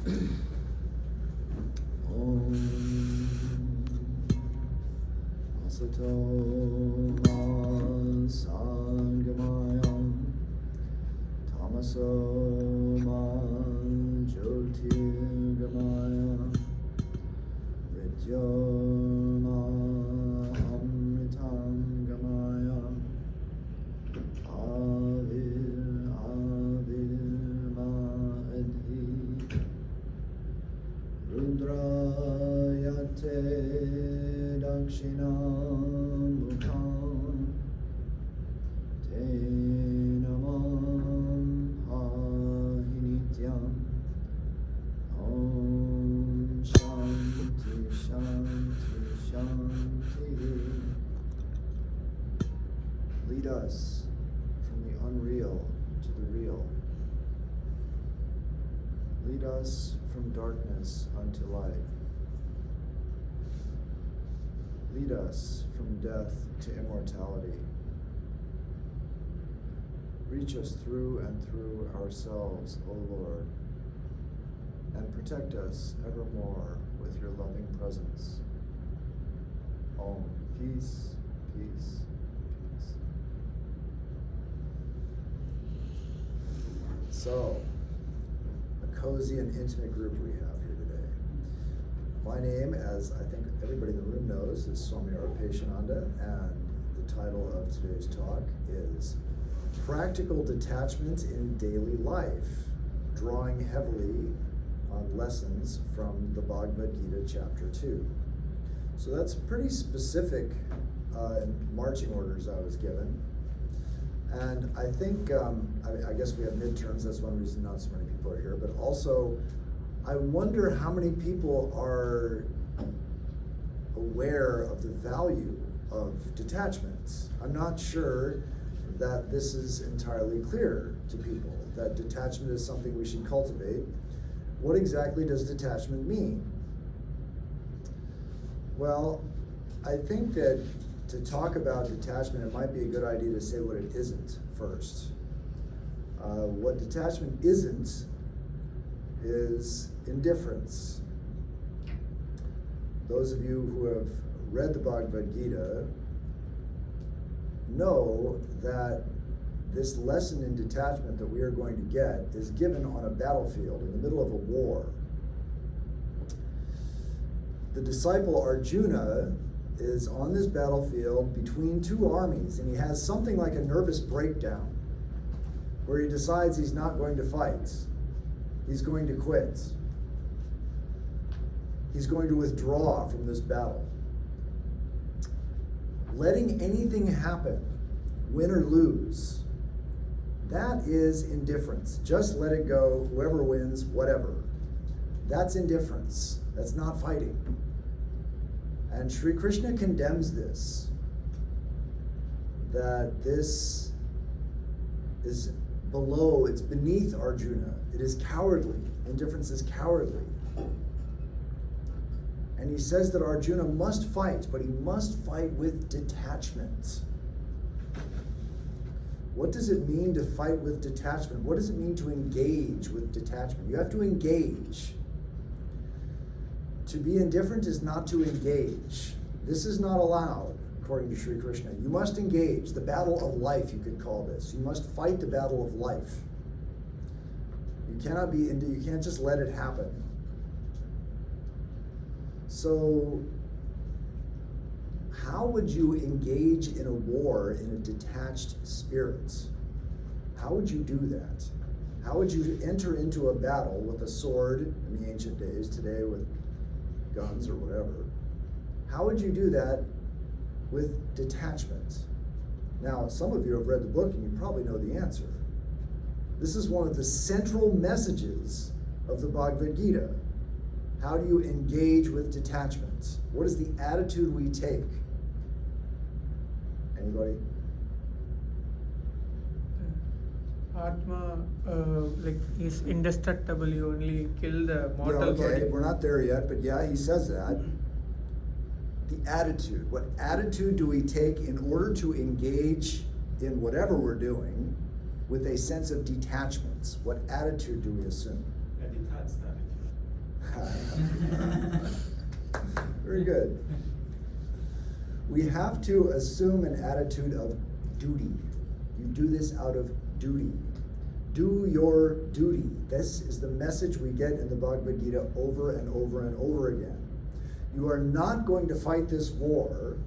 Om Asato Ma Sangamaya Tamaso Ma Jyotirgamaya Mrityoma Amritangamaya Rudrayate Dakshinamukam Te Namam Pahinityam Om Shanti Shanti Shanti. Lead us from the unreal to the real. Lead us from darkness unto light. Lead us from death to immortality. Reach us through and through ourselves, O Lord, and protect us evermore with your loving presence. Om. Peace, peace, peace. So, cozy and intimate group we have here today. My name, as I think everybody in the room knows, is Swami Arupeshananda, and the title of today's talk is Practical Detachment in Daily Life, drawing heavily on lessons from the Bhagavad Gita chapter 2. So that's pretty specific marching orders I was given. And I think, I guess we have midterms, that's one reason not so many people are here, but also I wonder how many people are aware of the value of detachment. I'm not sure that this is entirely clear to people, that detachment is something we should cultivate. What exactly does detachment mean? Well, I think that to talk about detachment, it might be a good idea to say what it isn't first. What detachment isn't is indifference. Those of you who have read the Bhagavad Gita know that this lesson in detachment that we are going to get is given on a battlefield in the middle of a war. The disciple Arjuna is on this battlefield between two armies, and he has something like a nervous breakdown where he decides he's not going to fight. He's going to quit. He's going to withdraw from this battle. Letting anything happen, win or lose, that is indifference. Just let it go, whoever wins, whatever. That's indifference. That's not fighting. And Sri Krishna condemns this, that this is below, it's beneath Arjuna. It is cowardly. Indifference is cowardly. And he says that Arjuna must fight, but he must fight with detachment. What does it mean to fight with detachment? What does it mean to engage with detachment? You have to engage. To be indifferent is not to engage. This is not allowed, according to Sri Krishna. You must engage. The battle of life, you could call this. You must fight the battle of life. You can't just let it happen. So, how would you engage in a war in a detached spirit? How would you do that? How would you enter into a battle with a sword in the ancient days, today with guns or whatever? How would you do that with detachment? Now, some of you have read the book and you probably know the answer. This is one of the central messages of the Bhagavad Gita. How do you engage with detachment? What is the attitude we take? Anybody? Atma, is indestructible. You only kill the mortal body. We're not there yet, but yeah, he says that. The attitude. What attitude do we take in order to engage in whatever we're doing with a sense of detachment? What attitude do we assume? A detached attitude. Very good. We have to assume an attitude of duty. You do this out of duty. Do your duty. This is the message we get in the Bhagavad Gita over and over and over again. You are not going to fight this war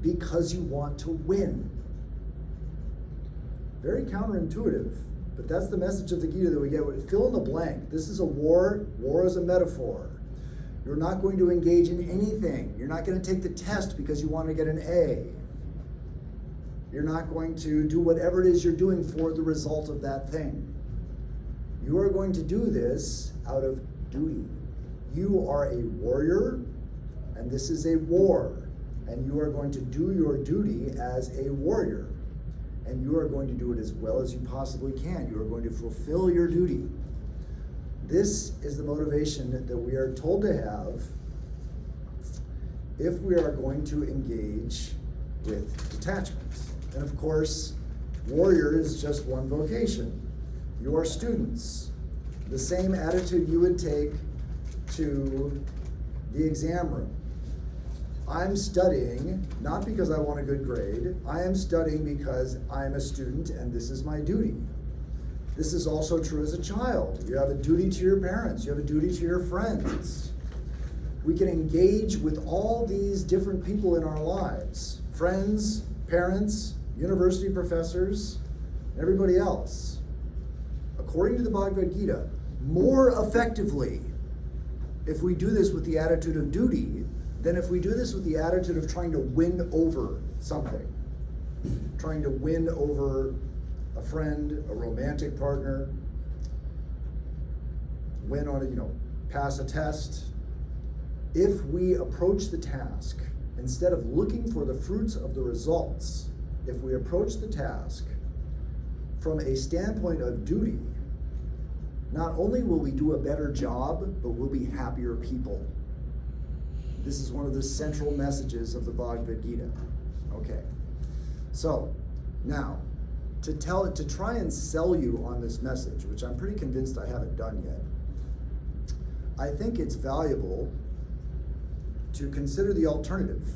because you want to win. Very counterintuitive, but that's the message of the Gita that we get. Fill in the blank. This is a war. War is a metaphor. You're not going to engage in anything. You're not going to take the test because you want to get an A. You're not going to do whatever it is you're doing for the result of that thing. You are going to do this out of duty. You are a warrior, and this is a war. And you are going to do your duty as a warrior. And you are going to do it as well as you possibly can. You are going to fulfill your duty. This is the motivation that we are told to have if we are going to engage with detachment. And of course, warrior is just one vocation. You are students. The same attitude you would take to the exam room. I'm studying not because I want a good grade. I am studying because I'm a student and this is my duty. This is also true as a child. You have a duty to your parents. You have a duty to your friends. We can engage with all these different people in our lives. Friends, parents, university professors, and everybody else. According to the Bhagavad Gita, more effectively if we do this with the attitude of duty than if we do this with the attitude of trying to win over something. Trying to win over a friend, a romantic partner, win on pass a test. If we approach the task, instead of looking for the fruits of the results, if we approach the task from a standpoint of duty, not only will we do a better job, but we'll be happier people. This is one of the central messages of the Bhagavad Gita. Okay, so now, to try and sell you on this message, which I'm pretty convinced I haven't done yet, I think it's valuable to consider the alternative.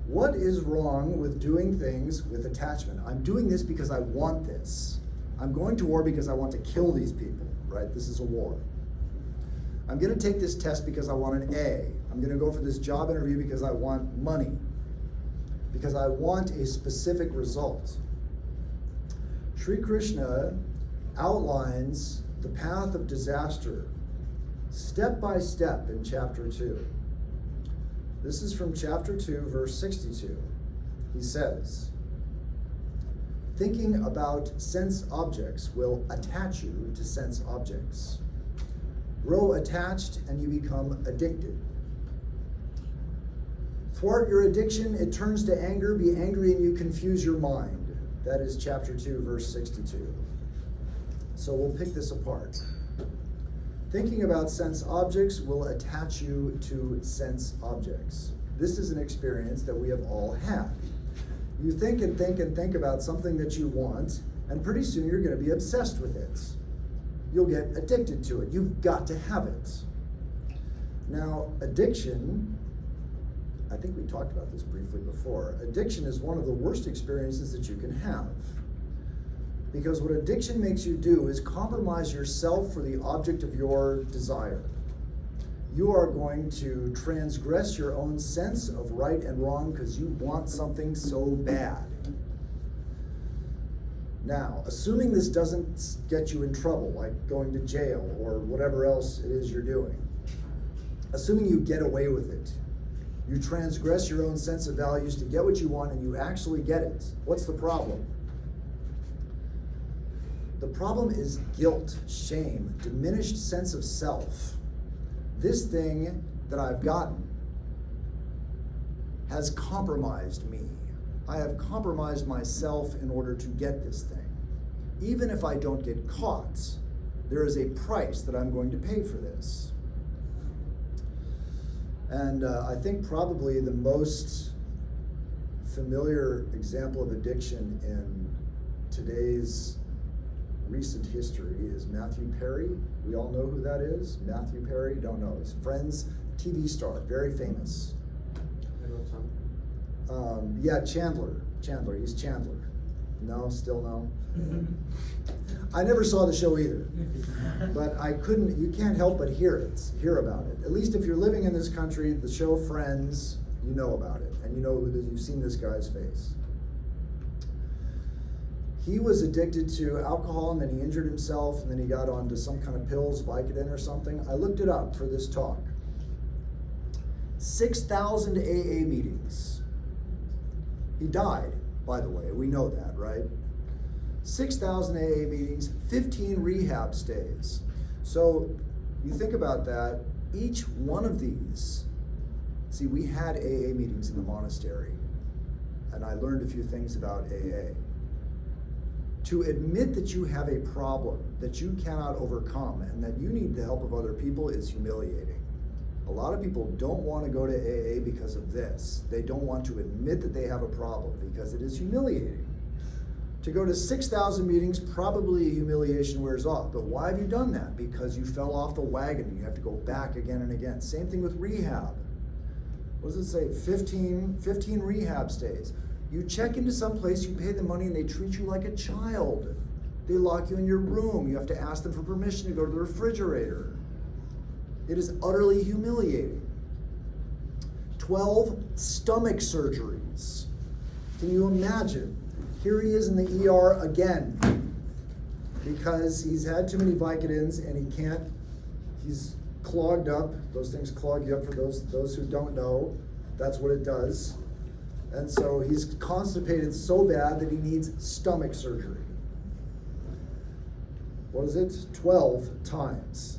What is wrong with doing things with attachment? I'm doing this because I want this. I'm going to war because I want to kill these people, right? This is a war. I'm going to take this test because I want an A. I'm going to go for this job interview because I want money, because I want a specific result. Sri Krishna outlines the path of disaster step by step in chapter 2. This is from chapter 2, verse 62. He says, thinking about sense objects will attach you to sense objects. Grow attached and you become addicted. Thwart your addiction, it turns to anger. Be angry and you confuse your mind. That is chapter 2, verse 62. So we'll pick this apart. Thinking about sense objects will attach you to sense objects. This is an experience that we have all had. You think and think and think about something that you want, and pretty soon you're going to be obsessed with it. You'll get addicted to it. You've got to have it. Now, addiction, I think we talked about this briefly before. Addiction is one of the worst experiences that you can have. Because what addiction makes you do is compromise yourself for the object of your desire. You are going to transgress your own sense of right and wrong because you want something so bad. Now, assuming this doesn't get you in trouble, like going to jail or whatever else it is you're doing, assuming you get away with it, you transgress your own sense of values to get what you want and you actually get it. What's the problem? The problem is guilt, shame, diminished sense of self. This thing that I've gotten has compromised me. I have compromised myself in order to get this thing. Even if I don't get caught, there is a price that I'm going to pay for this. And I think probably the most familiar example of addiction in today's recent history is Matthew Perry. We all know who that is. Matthew Perry, don't know. His Friends TV star, very famous. Yeah, Chandler. He's Chandler. No, still no. I never saw the show either, but you can't help but hear about it. At least if you're living in this country, the show Friends, you know about it, and you've seen this guy's face. He was addicted to alcohol, and then he injured himself, and then he got onto some kind of pills, Vicodin or something. I looked it up for this talk. 6,000 AA meetings. He died, by the way, we know that, right? 6,000 AA meetings, 15 rehab stays. So you think about that, each one of these, see, we had AA meetings in the monastery, and I learned a few things about AA. To admit that you have a problem that you cannot overcome and that you need the help of other people is humiliating. A lot of people don't want to go to AA because of this. They don't want to admit that they have a problem because it is humiliating. To go to 6,000 meetings, probably humiliation wears off. But why have you done that? Because you fell off the wagon and you have to go back again and again. Same thing with rehab. What does it say? 15 rehab stays. You check into some place, you pay the money, and they treat you like a child. They lock you in your room. You have to ask them for permission to go to the refrigerator. It is utterly humiliating. 12 stomach surgeries. Can you imagine? Here he is in the ER again because he's had too many Vicodins and he's clogged up. Those things clog you up for those who don't know. That's what it does. And so he's constipated so bad that he needs stomach surgery. What is it? 12 times.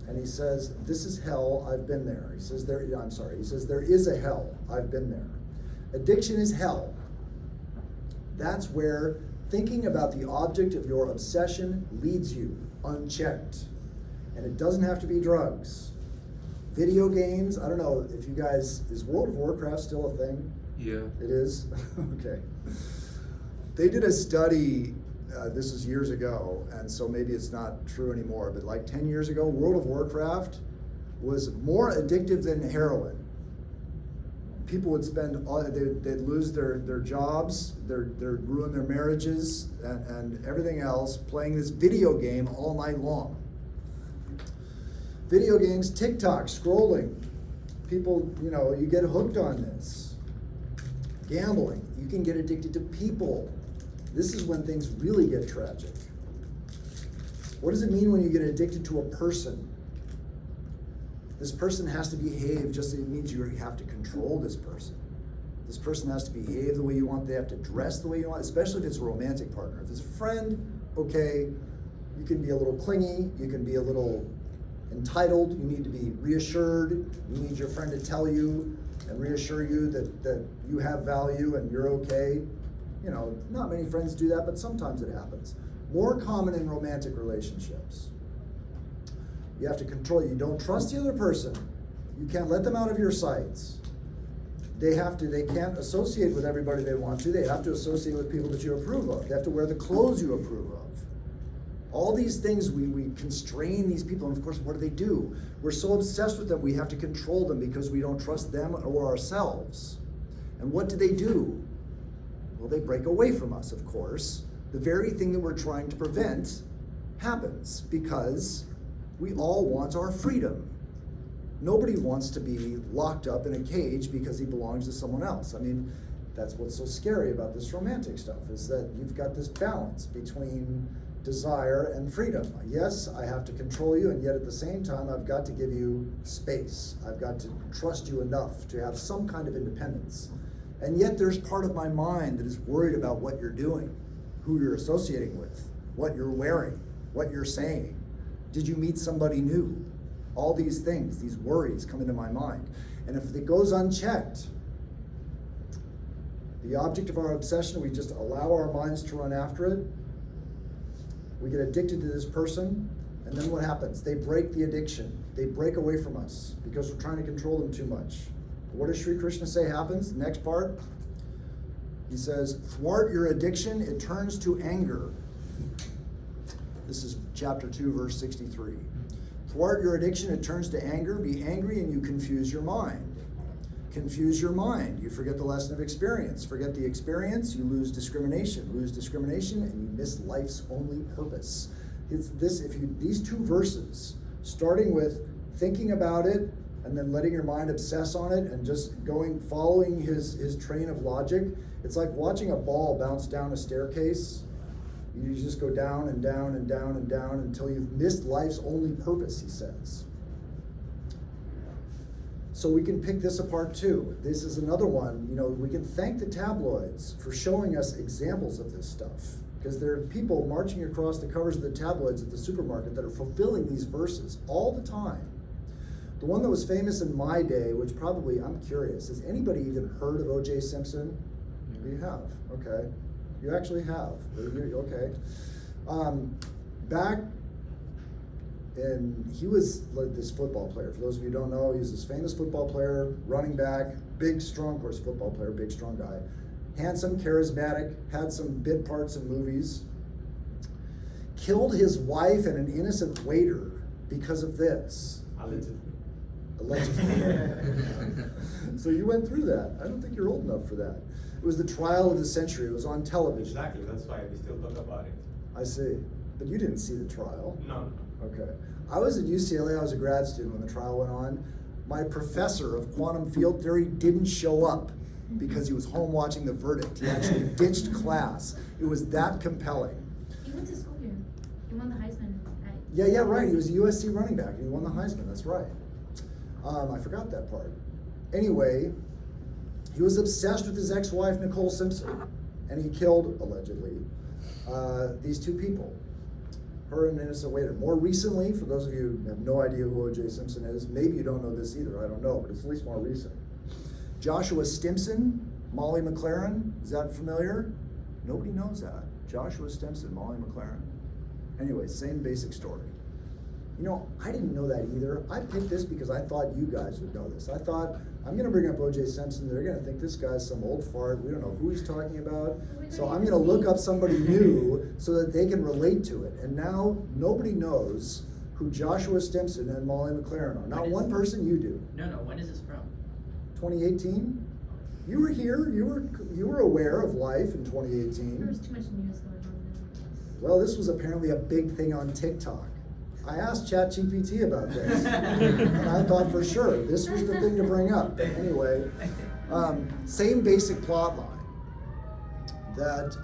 And he says, this is hell, I've been there. He says, there is a hell, I've been there. Addiction is hell. That's where thinking about the object of your obsession leads you unchecked. And it doesn't have to be drugs. Video games, I don't know if you guys, is World of Warcraft still a thing? Yeah. It is? Okay. They did a study, this was years ago, and so maybe it's not true anymore, but like 10 years ago, World of Warcraft was more addictive than heroin. People would they'd lose their jobs, they'd ruin their marriages, and everything else playing this video game all night long. Video games, TikTok, scrolling. People, you get hooked on this. Gambling, you can get addicted to people. This is when things really get tragic. What does it mean when you get addicted to a person? This person has to behave just as it means you have to control this person. This person has to behave the way you want, they have to dress the way you want, especially if it's a romantic partner. If it's a friend, okay, you can be a little clingy, you can be a little entitled, you need to be reassured, you need your friend to tell you and reassure you that you have value and you're okay. Not many friends do that, but sometimes it happens. More common in romantic relationships. You have to control, you don't trust the other person. You can't let them out of your sights. They can't associate with everybody they want to. They have to associate with people that you approve of. They have to wear the clothes you approve of. All these things, we constrain these people, and of course, what do? We're so obsessed with them, we have to control them because we don't trust them or ourselves. And what do? Well, they break away from us, of course. The very thing that we're trying to prevent happens because we all want our freedom. Nobody wants to be locked up in a cage because he belongs to someone else. I mean, that's what's so scary about this romantic stuff, is that you've got this balance between desire and freedom. Yes, I have to control you, and yet at the same time, I've got to give you space. I've got to trust you enough to have some kind of independence. And yet there's part of my mind that is worried about what you're doing, who you're associating with, what you're wearing, what you're saying. Did you meet somebody new? All these things, these worries come into my mind. And if it goes unchecked, the object of our obsession, we just allow our minds to run after it. We get addicted to this person, and then what happens? They break the addiction. They break away from us because we're trying to control them too much. What does Sri Krishna say happens? The next part, he says, thwart your addiction, it turns to anger. This is chapter 2, verse 63. Thwart your addiction, it turns to anger. Be angry and you confuse your mind. Confuse your mind. You forget the lesson of experience. Forget the experience, you lose discrimination. Lose discrimination and you miss life's only purpose. These two verses, starting with thinking about it and then letting your mind obsess on it and just following his train of logic, it's like watching a ball bounce down a staircase. You just go down and down and down and down until you've missed life's only purpose, he says. So we can pick this apart too. This is another one, we can thank the tabloids for showing us examples of this stuff. Because there are people marching across the covers of the tabloids at the supermarket that are fulfilling these verses all the time. The one that was famous in my day, which probably, I'm curious, has anybody even heard of O.J. Simpson? You have, okay. You actually have, okay. He was like this football player. For those of you who don't know, he was this famous football player, running back, big, strong, of course, football player, big, strong guy. Handsome, charismatic, had some bit parts in movies. Killed his wife and an innocent waiter because of this. Allegedly. So you went through that. I don't think you're old enough for that. It was the trial of the century. It was on television. Exactly, that's why we still talk about it. I see. But you didn't see the trial. No. Okay. I was at UCLA, I was a grad student when the trial went on. My professor of quantum field theory didn't show up because he was home watching the verdict. He actually ditched class. It was that compelling. He went to school here. He won the Heisman. Yeah, right. He was a USC running back and he won the Heisman, that's right. I forgot that part. Anyway, he was obsessed with his ex-wife, Nicole Simpson, and he killed, allegedly, these two people, her and an innocent waiter. More recently, for those of you who have no idea who O.J. Simpson is, maybe you don't know this either, I don't know, but it's at least more recent. Joshua Stimson, Molly McLaren, is that familiar? Nobody knows that. Joshua Stimson, Molly McLaren. Anyway, same basic story. I didn't know that either. I picked this because I thought you guys would know this. I thought, I'm going to bring up O.J. Simpson. They're going to think this guy's some old fart. We don't know who he's talking about. So I'm going to look up somebody new so that they can relate to it. And now nobody knows who Joshua Stimson and Molly McLaren are. Not one person, you do. No, when is this from? 2018? You were here. You were aware of life in 2018. There was too much news going on then. Well, this was apparently a big thing on TikTok. I asked ChatGPT about this, and I thought for sure this was the thing to bring up. Anyway, same basic plot line. That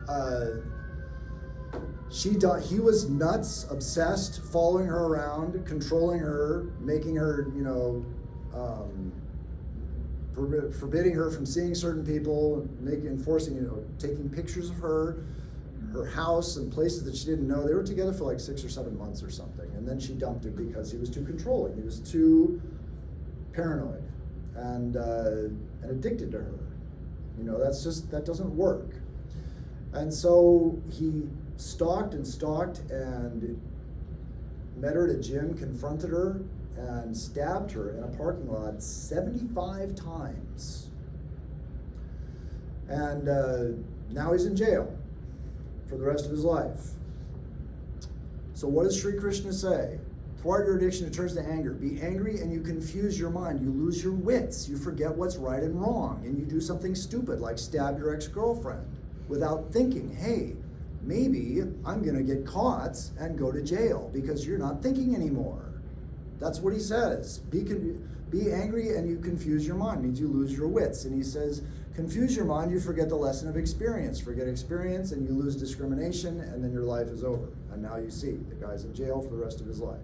he was nuts, obsessed, following her around, controlling her, making her, forbidding her from seeing certain people, taking pictures of her house and places that she didn't know. They were together for like 6 or 7 months or something, and then she dumped him because he was too controlling. He was too paranoid and addicted to her. That doesn't work. And so he stalked and met her at a gym, confronted her, and stabbed her in a parking lot 75 times. And now he's in jail for the rest of his life. So what does Sri Krishna say? Thwart your addiction, it turns to anger. Be angry and you confuse your mind. You lose your wits. You forget what's right and wrong. And you do something stupid like stab your ex-girlfriend without thinking, hey, maybe I'm gonna get caught and go to jail because you're not thinking anymore. That's what he says. Be angry and you confuse your mind. Means you lose your wits. And he says, confuse your mind, you forget the lesson of experience. Forget experience and you lose discrimination, and then your life is over. And now you see, the guy's in jail for the rest of his life.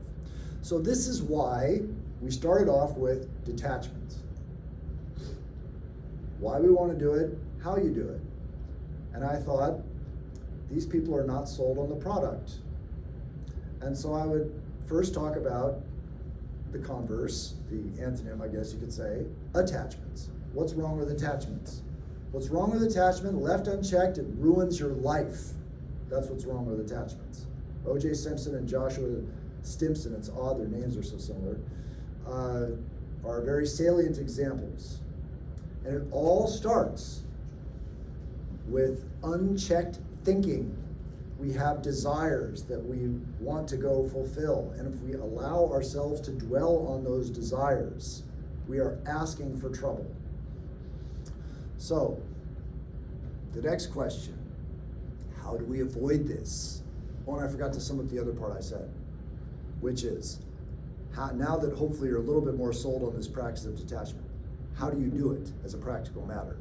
So this is why we started off with detachment. Why we want to do it, how you do it. And I thought, these people are not sold on the product. And so I would first talk about the converse, the antonym, I guess you could say, attachments. What's wrong with attachments? What's wrong with attachment? Left unchecked, it ruins your life. That's what's wrong with attachments. O.J. Simpson and Joshua Stimson, it's odd, their names are so similar, are very salient examples. And it all starts with unchecked thinking. We have desires that we want to go fulfill. And if we allow ourselves to dwell on those desires, we are asking for trouble. So, the next question, how do we avoid this? Oh, and I forgot to sum up the other part I said, which is, now that hopefully you're a little bit more sold on this practice of detachment, how do you do it as a practical matter?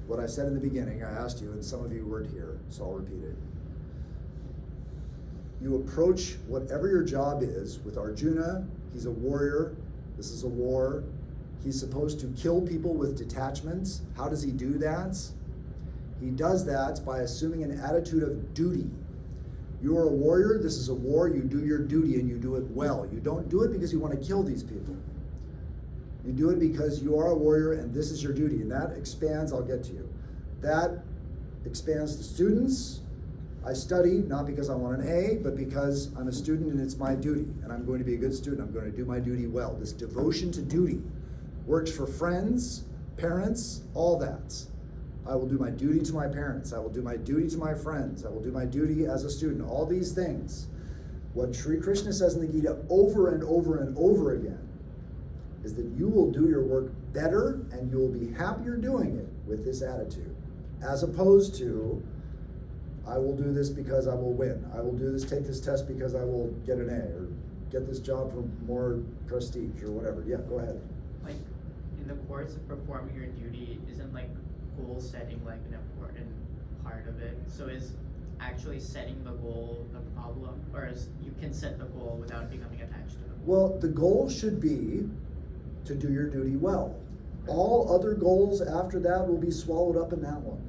What I said in the beginning, I asked you, and some of you weren't here, so I'll repeat it. You approach whatever your job is with Arjuna. He's a warrior. This is a war. He's supposed to kill people with detachments. How does he do that? He does that by assuming an attitude of duty. You are a warrior. This is a war. You do your duty and you do it well. You don't do it because you want to kill these people. You do it because you are a warrior and this is your duty. And that expands, I'll get to you. That expands the students. I study not because I want an A, but because I'm a student and it's my duty. And I'm going to be a good student. I'm going to do my duty well. This devotion to duty works for friends, parents, all that. I will do my duty to my parents. I will do my duty to my friends. I will do my duty as a student. All these things. What Sri Krishna says in the Gita over and over and over again is that you will do your work better and you will be happier doing it with this attitude. As opposed to, I will do this because I will win. I will do this, take this test because I will get an A or get this job for more prestige or whatever. Yeah, go ahead. Like, in the course of performing your duty, isn't like goal setting like an important part of it? So is actually setting the goal the problem, or is you can set the goal without becoming attached to the goal? Well, the goal should be to do your duty well. All other goals after that will be swallowed up in that one.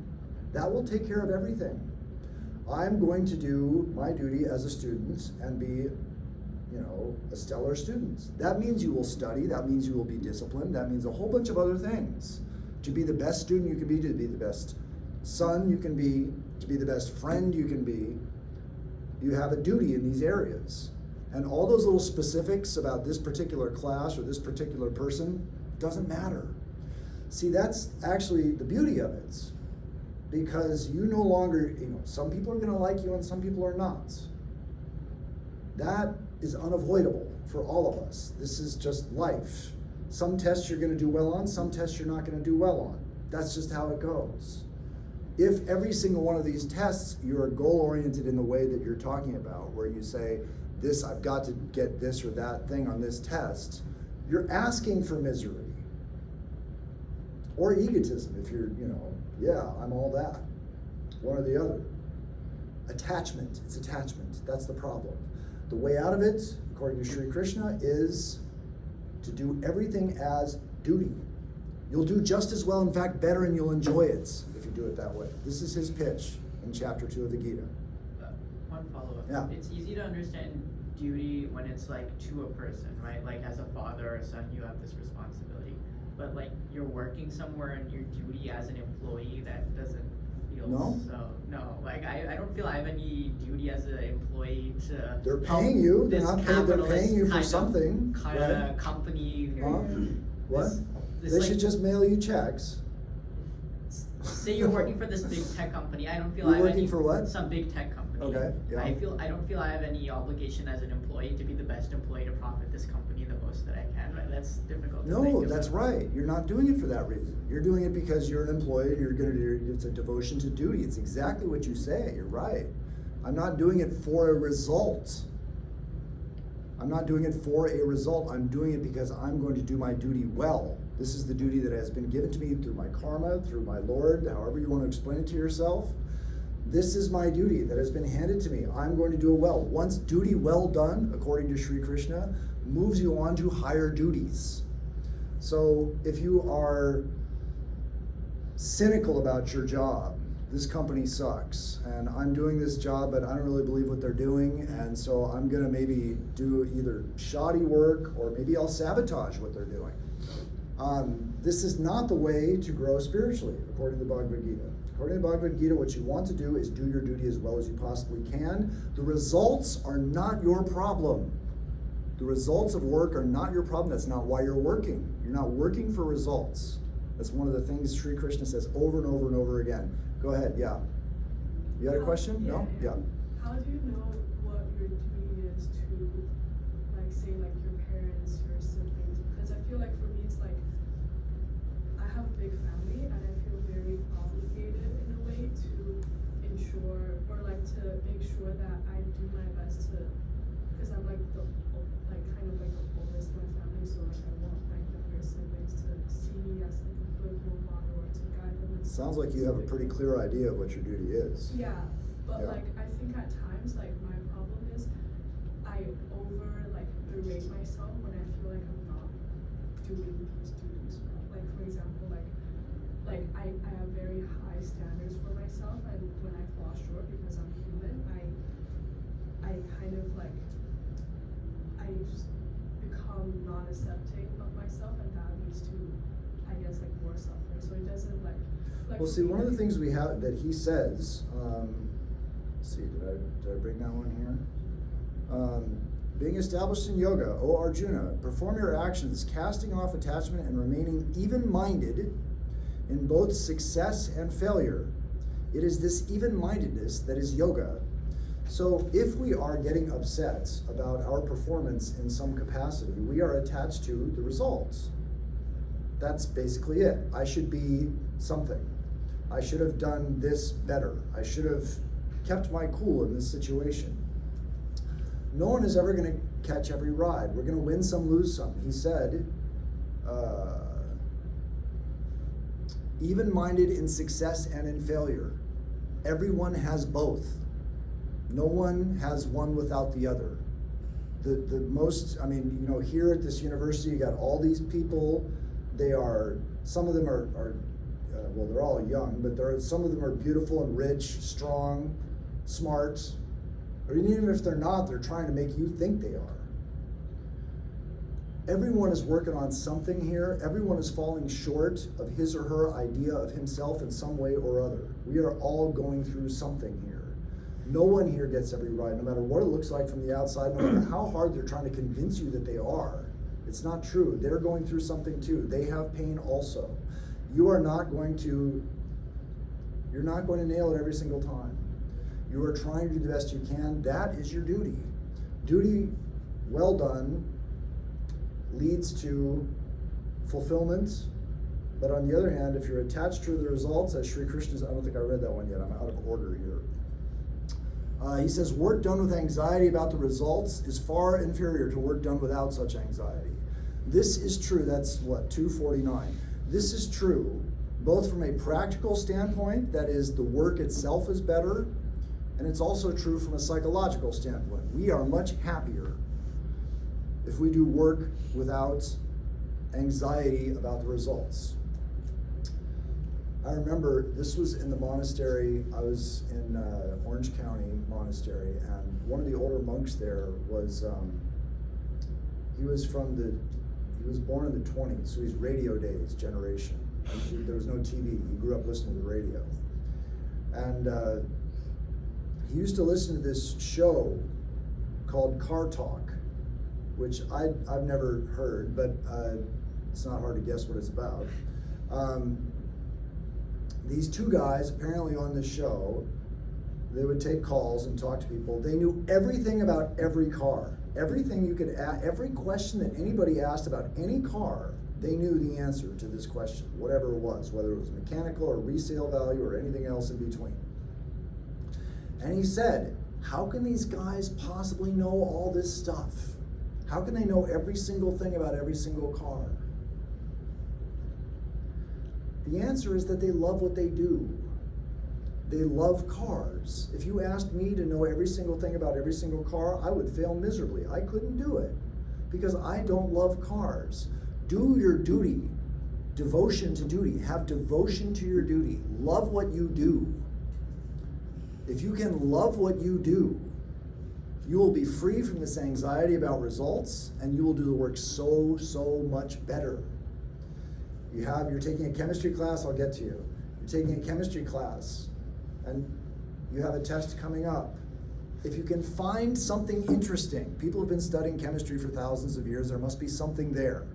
That will take care of everything. I'm going to do my duty as a student and be, a stellar student. That means you will study, that means you will be disciplined, that means a whole bunch of other things. To be the best student you can be, to be the best son you can be, to be the best friend you can be, you have a duty in these areas. And all those little specifics about this particular class or this particular person doesn't matter. See, that's actually the beauty of it. Because you no longer, some people are going to like you and some people are not. That is unavoidable for all of us. This is just life. Some tests you're going to do well on, some tests you're not going to do well on. That's just how it goes. If every single one of these tests, you're goal-oriented in the way that you're talking about, where you say, I've got to get this or that thing on this test, you're asking for misery. Or egotism, if you're, I'm all that. One or the other. Attachment, it's attachment. That's the problem. The way out of it, according to Sri Krishna, is to do everything as duty. You'll do just as well, in fact, better, and you'll enjoy it if you do it that way. This is his pitch in chapter 2 of the Gita. One follow-up. Yeah. It's easy to understand duty when it's like to a person, right? Like as a father or a son, you have this responsibility. But like you're working somewhere and your duty as an employee, that doesn't feel no. Like I don't feel I have any duty as an employee to They're paying you. They're this not paying. They're paying you for kind something. Kind right? of company. What? This They like, should just mail you checks. Say you're working for this big tech company. I don't feel You're I have working any, for what? Some big tech company. Okay, yeah. I don't feel I have any obligation as an employee to be the best employee to profit this company the most that I can. Right? That's difficult. To No, think that's about. right. You're not doing it for that reason. You're doing it because you're an employee and you're going to do it's a devotion to duty. It's exactly what you say. You're right. I'm not doing it for a result. I'm not doing it for a result. I'm doing it because I'm going to do my duty well. This is the duty that has been given to me through my karma, through my Lord, however you want to explain it to yourself. This is my duty that has been handed to me. I'm going to do it well. Once duty well done, according to Sri Krishna, moves you on to higher duties. So if you are cynical about your job, this company sucks, and I'm doing this job, but I don't really believe what they're doing, and so I'm gonna maybe do either shoddy work or maybe I'll sabotage what they're doing. This is not the way to grow spiritually, according to the Bhagavad Gita. According to the Bhagavad Gita, what you want to do is do your duty as well as you possibly can. The results are not your problem. The results of work are not your problem. That's not why you're working. You're not working for results. That's one of the things Sri Krishna says over and over and over again. Go ahead, yeah. You had a question? No? Yeah. How do you know what your duty is to, like, say, like, your parents, your siblings? Because I feel like for me, it's like, I have a big family, and I feel very obligated in a way to ensure, or like to make sure that I do my best to, because I'm like kind of like the oldest in my family, so like I want my younger siblings to see me as like a good role model or to guide them. Sounds like you have a pretty clear idea of what your duty is. Yeah, but Yeah. like I think at times like my problem is I berate myself when I feel like I'm not doing these duties well. Like for example, like I have very high standards for myself, and when I fall short because I'm human, I kind of like I just become non-accepting of myself, and that leads to, I guess, like more suffering. So it doesn't like Well, see, one of the things we have that he says, let's see, did I bring that one here? Being established in yoga, O Arjuna, perform your actions, casting off attachment and remaining even-minded in both success and failure. It is this even-mindedness that is yoga. So if we are getting upset about our performance in some capacity, we are attached to the results. That's basically it. I should be something. I should have done this better. I should have kept my cool in this situation. No one is ever going to catch every ride. We're going to win some, lose some. He said, even-minded in success and in failure. Everyone has both. No one has one without the other. The most, I mean, you know, here at this university, you got all these people. They are, some of them are well, they're all young, but some of them are beautiful and rich, strong, smart. Or even if they're not, they're trying to make you think they are. Everyone is working on something here. Everyone is falling short of his or her idea of himself in some way or other. We are all going through something here. No one here gets every ride, no matter what it looks like from the outside, no matter how hard they're trying to convince you that they are. It's not true. They're going through something too. They have pain also. You're not going to nail it every single time. You are trying to do the best you can. That is your duty. Duty well done leads to fulfillment. But on the other hand, if you're attached to the results, as Sri Krishna's, I don't think I read that one yet, I'm out of order here. He says, work done with anxiety about the results is far inferior to work done without such anxiety. This is true, that's what, 249. This is true both from a practical standpoint, that is, the work itself is better, and it's also true from a psychological standpoint. We are much happier if we do work without anxiety about the results. I remember this was in the monastery. I was in Orange County Monastery, and one of the older monks there was, he was born in the 20s, so he's radio days generation. There was no TV. He grew up listening to the radio. And he used to listen to this show called Car Talk, which I've never heard, but it's not hard to guess what it's about. These two guys, apparently on this show, they would take calls and talk to people. They knew everything about every car. Everything you could ask, every question that anybody asked about any car, they knew the answer to this question, whatever it was, whether it was mechanical or resale value or anything else in between. And he said, how can these guys possibly know all this stuff? How can they know every single thing about every single car? The answer is that they love what they do. They love cars. If you asked me to know every single thing about every single car, I would fail miserably. I couldn't do it because I don't love cars. Do your duty. Devotion to duty. Have devotion to your duty. Love what you do. If you can love what you do, you will be free from this anxiety about results, and you will do the work so much better. You're taking a chemistry class, I'll get to you. You're taking a chemistry class, and you have a test coming up. If you can find something interesting, people have been studying chemistry for thousands of years, there must be something there.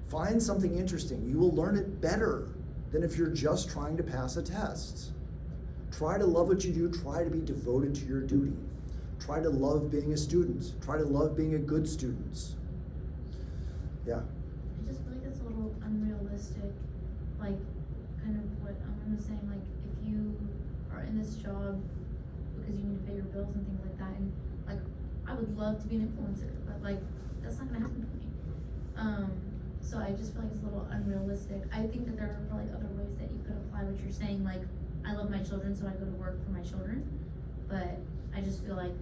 Find something interesting. You will learn it better than if you're just trying to pass a test. Try to love what you do. Try to be devoted to your duty. Try to love being a student. Try to love being a good student. Yeah. I just feel like it's a little unrealistic, like kind of what Aman was saying, like if you are in this job because you need to pay your bills and things like that, and like I would love to be an influencer, but like that's not gonna happen for me. So I just feel like it's a little unrealistic. I think that there are probably other ways that you could apply what you're saying, like I love my children so I go to work for my children, but I just feel like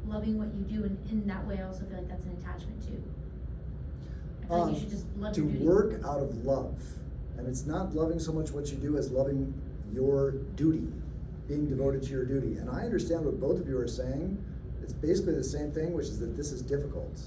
loving what you do, and in that way I also feel like that's an attachment too. I feel like you should just love your to duty. work out of love, and it's not loving so much what you do as loving your duty, being devoted to your duty. And I understand what both of you are saying. It's basically the same thing, which is that this is difficult.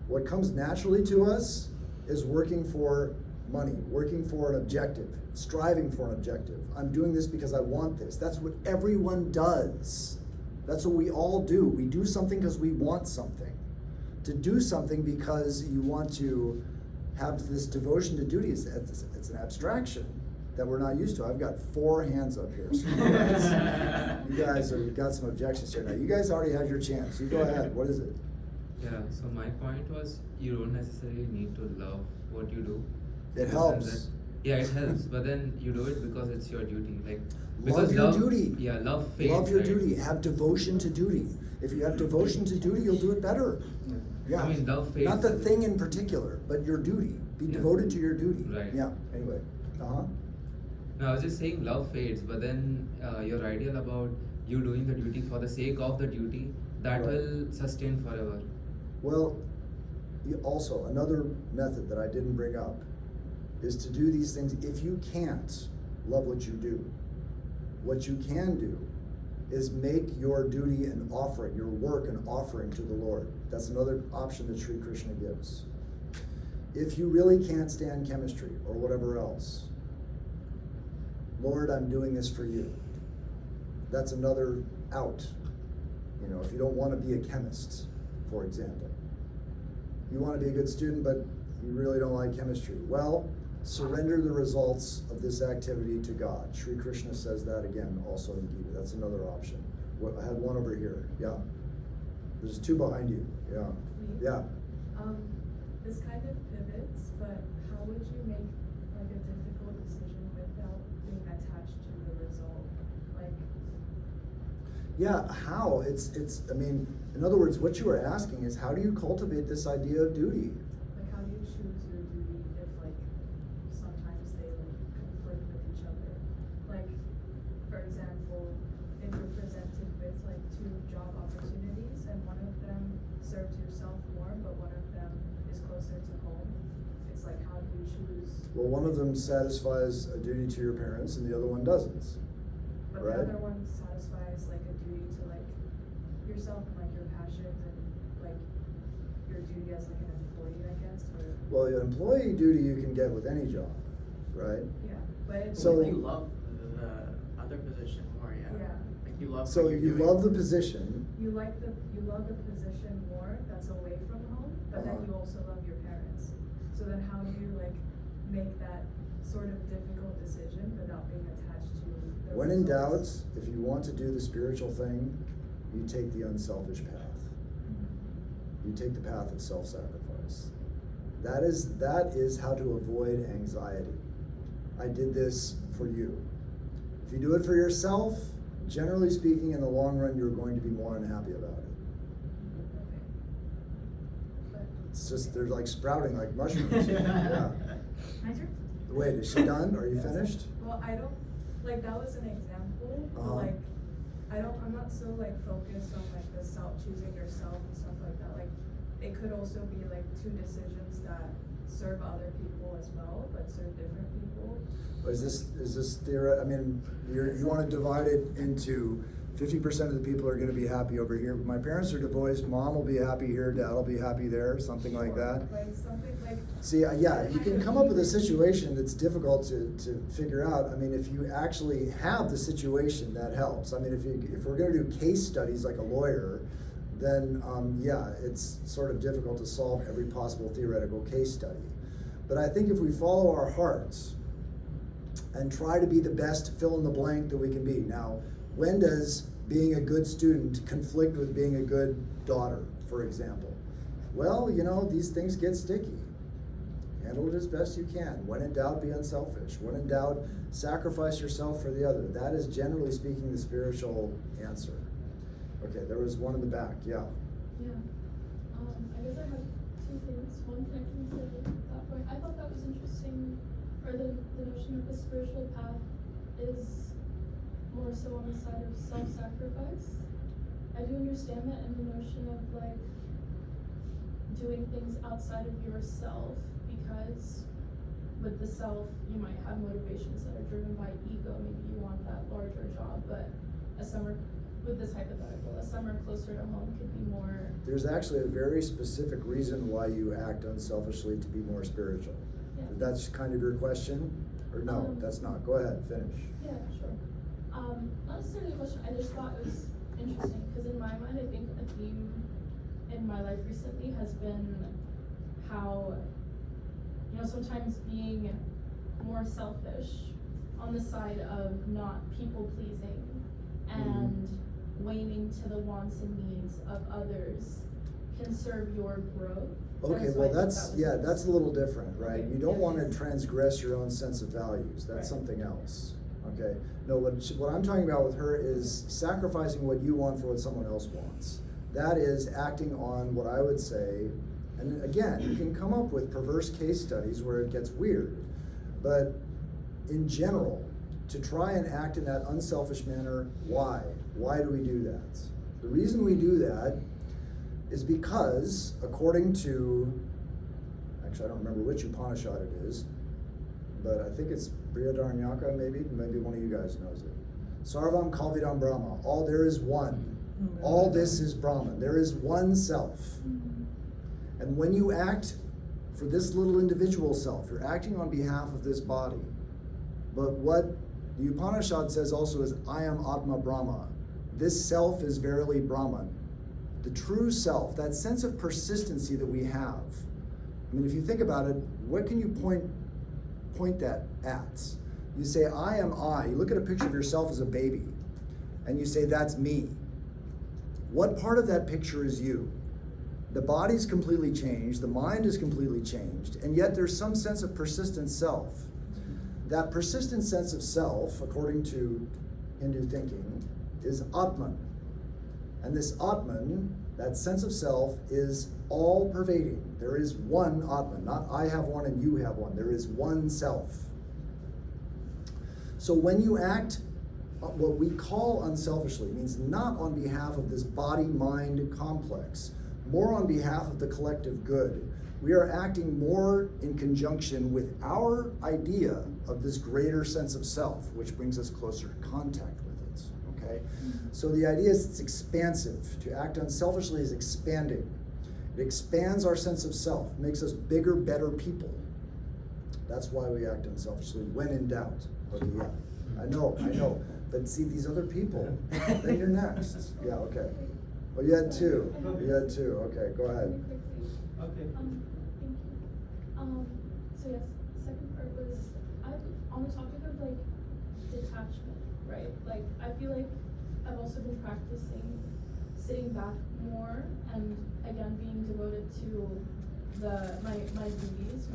What comes naturally to us is working for money, working for an objective, striving for an objective. I'm doing this because I want this. That's what everyone does. That's what we all do. We do something because we want something. To do something because you want to have this devotion to duty, it's an abstraction that we're not used to. I've got 4 hands up here. So you guys have got some objections here now. You guys already had your chance. You go ahead. What is it? Yeah, so my point was you don't necessarily need to love what you do. It In the helps. sense that- yeah, it helps, but then you do it because it's your duty. Like Love because your duty. Yeah, love fades. Love your right? duty. Have devotion to duty. If you have devotion to duty, you'll do it better. Yeah. I mean, love fades. Not the thing in particular, but your duty. Be Yeah. devoted to your duty. Right. Yeah. Anyway. Uh-huh. No, I was just saying love fades, but then your ideal about you doing the duty for the sake of the duty, that Right. will sustain forever. Well, also, another method that I didn't bring up is to do these things. If you can't love what you do, what you can do is make your duty an offering, your work an offering to the Lord. That's another option that Sri Krishna gives. If you really can't stand chemistry or whatever else, Lord, I'm doing this for you. That's another out. You know, if you don't want to be a chemist, for example. You want to be a good student, but you really don't like chemistry. Well, surrender the results of this activity to God. Sri Krishna says that again also in Gita. That's another option. I had one over here. Yeah. There's 2 behind you. Yeah. Me? Yeah. This kind of pivots, but how would you make like a difficult decision without being attached to the result? Like, Yeah, how? It's I mean, in other words, what you are asking is how do you cultivate this idea of duty? like how do you choose your duty if like sometimes they like conflict with each other? Like, for example, if you're presented with like 2 job opportunities and one of them serves yourself more, but one of them is closer to home, it's like how do you choose? Well, one of them satisfies a duty to your parents and the other one doesn't. But Right. the other one satisfies like a duty to like yourself and like your passions and like your duty as like an employee, I guess, or Well, your employee duty you can get with any job, right? yeah. But it's So- If you love the other position more, yeah. Yeah. Like you love. So what you're you doing. love the position. you love the position more that's away from home, but then Uh-huh. you also love your parents. So then how do you like make that sort of difficult decision without being attached to the When in doubt, results? if you want to do the spiritual thing, you take the unselfish path. You take the path of self-sacrifice. That is how to avoid anxiety. I did this for you. If you do it for yourself, generally speaking, in the long run, you're going to be more unhappy about it. Okay. But It's just, they're like sprouting like mushrooms. Yeah. My turn? Wait, is she done? Are you finished? well, I don't like that was an example. But, Uh-huh. like I'm not so like focused on like the choosing yourself and stuff like that. Like it could also be like 2 decisions that serve other people as well, but serve different people. Is this theory? I mean, you want to divide it into 50% of the people are going to be happy over here. My parents are divorced. Mom will be happy here. Dad will be happy there. Something like that. Like something like See, yeah, you can come up with a situation that's difficult to figure out. I mean, if you actually have the situation, that helps. I mean, if we're going to do case studies like a lawyer, then yeah, it's sort of difficult to solve every possible theoretical case study. But I think if we follow our hearts and try to be the best fill in the blank that we can be. Now, when does being a good student conflict with being a good daughter, for example? Well, you know, these things get sticky. Handle it as best you can. When in doubt, be unselfish. When in doubt, sacrifice yourself for the other. That is, generally speaking, the spiritual answer. Okay, there was one in the back. Yeah. Yeah. I guess I have two things. One connecting to that point. I thought that was interesting, or the notion that the spiritual path is more so on the side of self-sacrifice. I do understand that, and the notion of like doing things outside of yourself, because with the self you might have motivations that are driven by ego. Maybe you want that larger job, but a summer, with this hypothetical, a summer closer to home could be more. There's actually a very specific reason why you act unselfishly to be more spiritual. Yeah. That's kind of your question? Or no, that's not. Go ahead, finish. Yeah, sure. Not necessarily a question, I just thought it was interesting, because in my mind, I think a theme in my life recently has been how, you know, sometimes being more selfish on the side of not people pleasing and waning to the wants and needs of others can serve your growth. Okay, And so I well think that's, that was yeah, that's a little different, right? Okay. You don't Yeah. want to transgress your own sense of values. That's Right. something else. Okay? No, what I'm talking about with her is sacrificing what you want for what someone else wants. That is acting on what I would say, and again, you can come up with perverse case studies where it gets weird, but in general, to try and act in that unselfish manner, why? Why do we do that? The reason we do that is because, according to, actually I don't remember which Upanishad it is, but I think it's Brihadaranyaka, maybe one of you guys knows it. Sarvam Kalvidam Brahma, all there is one. All this is Brahman. There is one self. And when you act for this little individual self, you're acting on behalf of this body. But what the Upanishad says also is, I am Atma Brahma. This self is verily Brahman. The true self, that sense of persistency that we have. I mean, if you think about it, what can you point that at? You say, I am I. You look at a picture of yourself as a baby, and you say, that's me. What part of that picture is you? The body's completely changed, the mind is completely changed, and yet there's some sense of persistent self. That persistent sense of self, according to Hindu thinking, is Atman. And this Atman, that sense of self, is all-pervading. There is one Atman, not I have one and you have one. There is one self. So when you act what we call unselfishly, means not on behalf of this body-mind complex, more on behalf of the collective good. We are acting more in conjunction with our idea of this greater sense of self, which brings us closer to contact with it, okay? So the idea is it's expansive. To act unselfishly is expanding. It expands our sense of self, makes us bigger, better people. That's why we act unselfishly, when in doubt. Okay, yeah, I know. But see, these other people, then you're next. Yeah, okay. Oh, you had two. Okay, go ahead. Okay. Thank you. So yes, second part was, on the topic of like detachment, right? Like, I feel like I've also been practicing sitting back more and again being devoted to my duties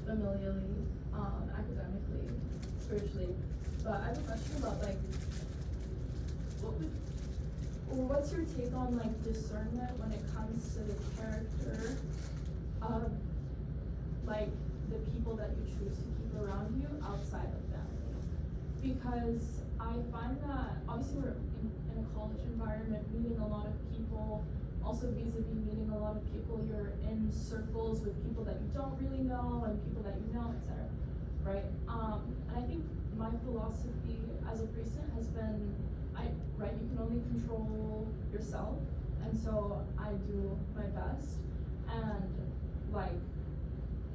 familially, academically, spiritually. But I have a question about like, what's your take on like discernment when it comes to the character of like the people that you choose to keep around you outside of family? Because I find that obviously we're in a college environment, meeting a lot of people, also vis-a-vis meeting a lot of people, you're in circles with people that you don't really know and people that you know, etc. Right? And I think my philosophy as a priestess has been, you can only control yourself, and so I do my best, and like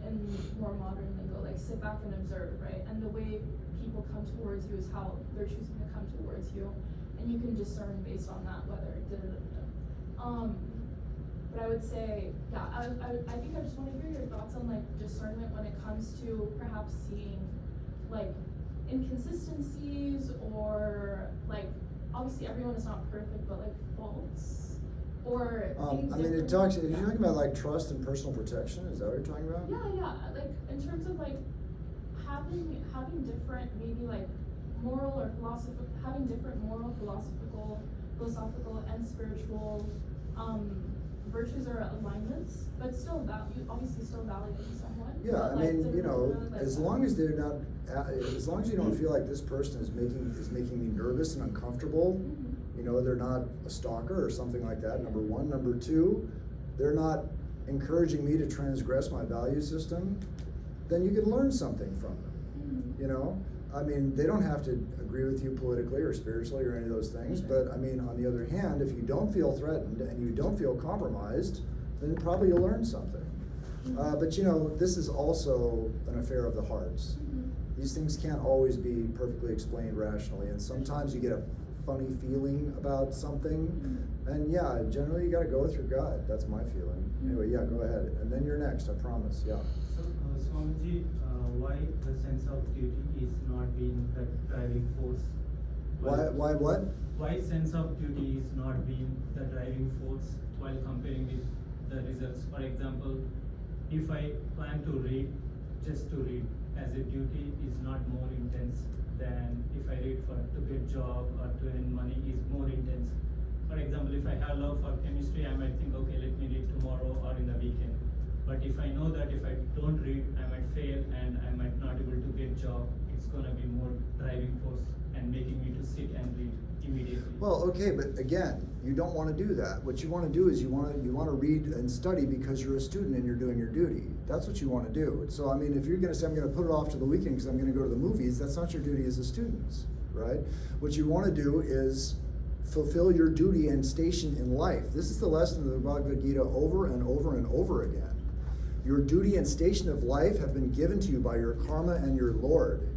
in more modern lingo, like sit back and observe, right? And the way people come towards you is how they're choosing to come towards you, and you can discern based on that whether but I would say, yeah, I think I just want to hear your thoughts on like discernment when it comes to perhaps seeing like inconsistencies or like obviously everyone is not perfect, but like faults or things I mean, it different- talks. Are you talking about like trust and personal protection? Is that what you're talking about? Yeah, like in terms of like having different maybe like moral or philosophical, having different moral, philosophical and spiritual virtues or alignments, but still obviously still validating someone. Yeah, but, I like, mean, different, you know, like, as long as they're not, as long as you don't feel like this person is making me nervous and uncomfortable, Mhm. you know, they're not a stalker or something like that, number one. Number two, they're not encouraging me to transgress my value system, then you can learn something from them, Mhm. you know? I mean, they don't have to agree with you politically or spiritually or any of those things, but I mean, on the other hand, if you don't feel threatened and you don't feel compromised, then probably you'll learn something. But you know, this is also an affair of the hearts. Mhm. These things can't always be perfectly explained rationally, and sometimes you get a funny feeling about something, and yeah, generally you gotta go with your gut. That's my feeling. Anyway, yeah, go ahead. And then you're next, I promise, yeah. So, Swamiji, why the sense of duty is not being the driving force? Why what? Why sense of duty is not being the driving force while comparing with the results? For example, if I plan to read, just to read as a duty is not more intense than if I read to get job or to earn money is more intense. For example, if I have love for chemistry, I might think, okay, let me read tomorrow or in the weekend. But if I know that if I don't read, I might fail and I might not able to get job, it's gonna be more driving force and making me to sit and read immediately. Well, okay, but again, you don't want to do that. What you want to do is you want to read and study because you're a student and you're doing your duty. That's what you want to do. So I mean, if you're going to say I'm going to put it off to the weekend because I'm going to go to the movies, that's not your duty as a student, right? What you want to do is fulfill your duty and station in life. This is the lesson of the Bhagavad Gita over and over and over again. Your duty and station of life have been given to you by your karma and your Lord.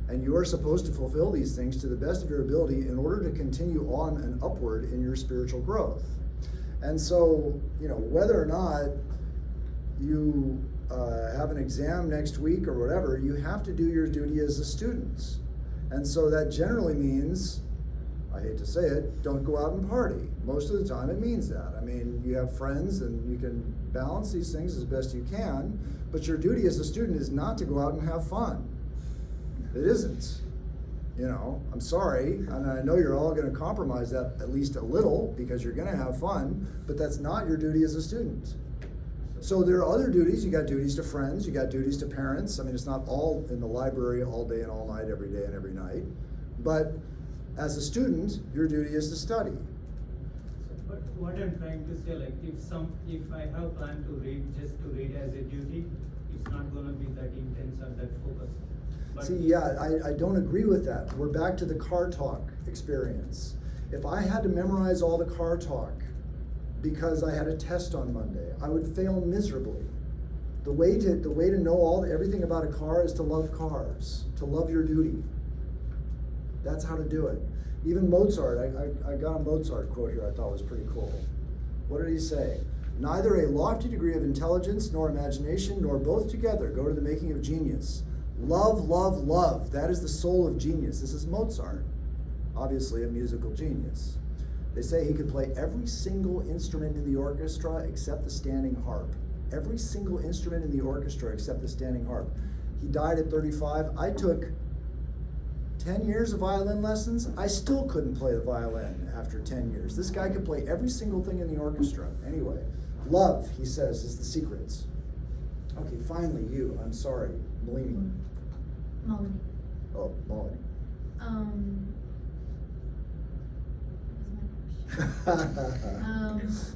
And you are supposed to fulfill these things to the best of your ability in order to continue on and upward in your spiritual growth. And so, you know, whether or not you have an exam next week or whatever, you have to do your duty as a student. And so that generally means, I hate to say it, don't go out and party. Most of the time it means that. I mean, you have friends and you can balance these things as best you can, but your duty as a student is not to go out and have fun. It isn't. You know, I'm sorry, and I know you're all going to compromise that at least a little because you're going to have fun, but that's not your duty as a student. So there are other duties. You got duties to friends, you got duties to parents. I mean, it's not all in the library all day and all night, every day and every night. But as a student, your duty is to study. But what I'm trying to say, like if I have planned to read just to read as a duty, it's not going to be that intense or that focused. But See, yeah, I don't agree with that. We're back to the car talk experience. If I had to memorize all the car talk because I had a test on Monday, I would fail miserably. The way to know everything about a car is to love cars, to love your duty. That's how to do it. Even Mozart, I got a Mozart quote here I thought was pretty cool. What did he say? Neither a lofty degree of intelligence nor imagination nor both together go to the making of genius. Love, love, love. That is the soul of genius. This is Mozart, obviously a musical genius. They say he could play every single instrument in the orchestra except the standing harp. Every single instrument in the orchestra except the standing harp. He died at 35. I took 10 years of violin lessons. I still couldn't play the violin after 10 years. This guy could play every single thing in the orchestra. Anyway, love, he says, is the secret. Okay, finally you. I'm sorry. Malini. Malini. Oh, Malini. What was my question?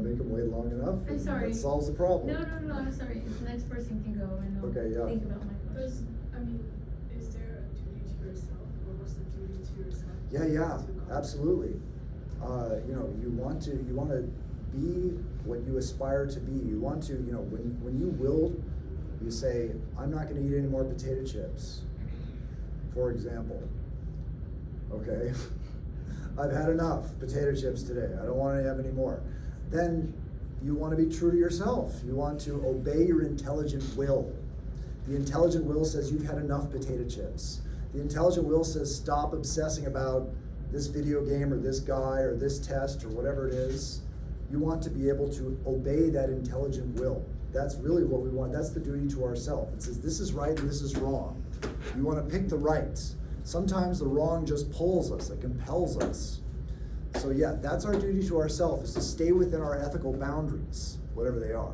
Make them wait long enough. I'm and sorry. That solves the problem. No, I'm sorry. The next person can go and I'll Okay, yeah. think about my question. Is there a duty to yourself, or what's the duty to yourself? Yeah, To God? absolutely. You know, you want to be what you aspire to be. You want to, you know, when you will, you say, I'm not going to eat any more potato chips, for example. Okay, I've had enough potato chips today. I don't want to have any more. Then you want to be true to yourself. You want to obey your intelligent will. The intelligent will says you've had enough potato chips. The intelligent will says stop obsessing about this video game or this guy or this test or whatever it is. You want to be able to obey that intelligent will. That's really what we want. That's the duty to ourselves. It says this is right and this is wrong. You want to pick the right. Sometimes the wrong just pulls us, it compels us. So yeah, that's our duty to ourselves, is to stay within our ethical boundaries, whatever they are.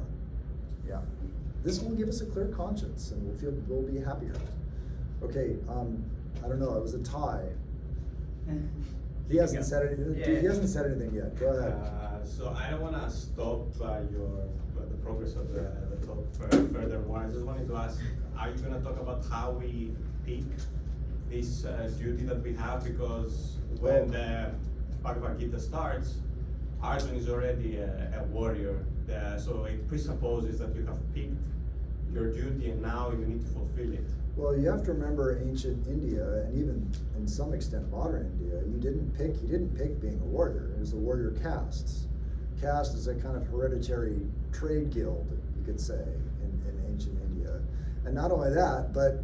Yeah. This will give us a clear conscience and we'll be happier. Okay, I don't know, it was a tie. He hasn't said anything. Yeah. He hasn't said anything yet. Go ahead. So I don't want to stop the progress of the talk furthermore. I just wanted to ask, are you going to talk about how we pick this duty that we have? Because when the Bhagavad Gita starts, Arjuna is already a warrior. So it presupposes that you have picked your duty and now you need to fulfill it. Well, you have to remember ancient India, and even in some extent modern India, he didn't pick being a warrior. It was the warrior castes. Caste is a kind of hereditary trade guild, you could say, in ancient India. And not only that, but,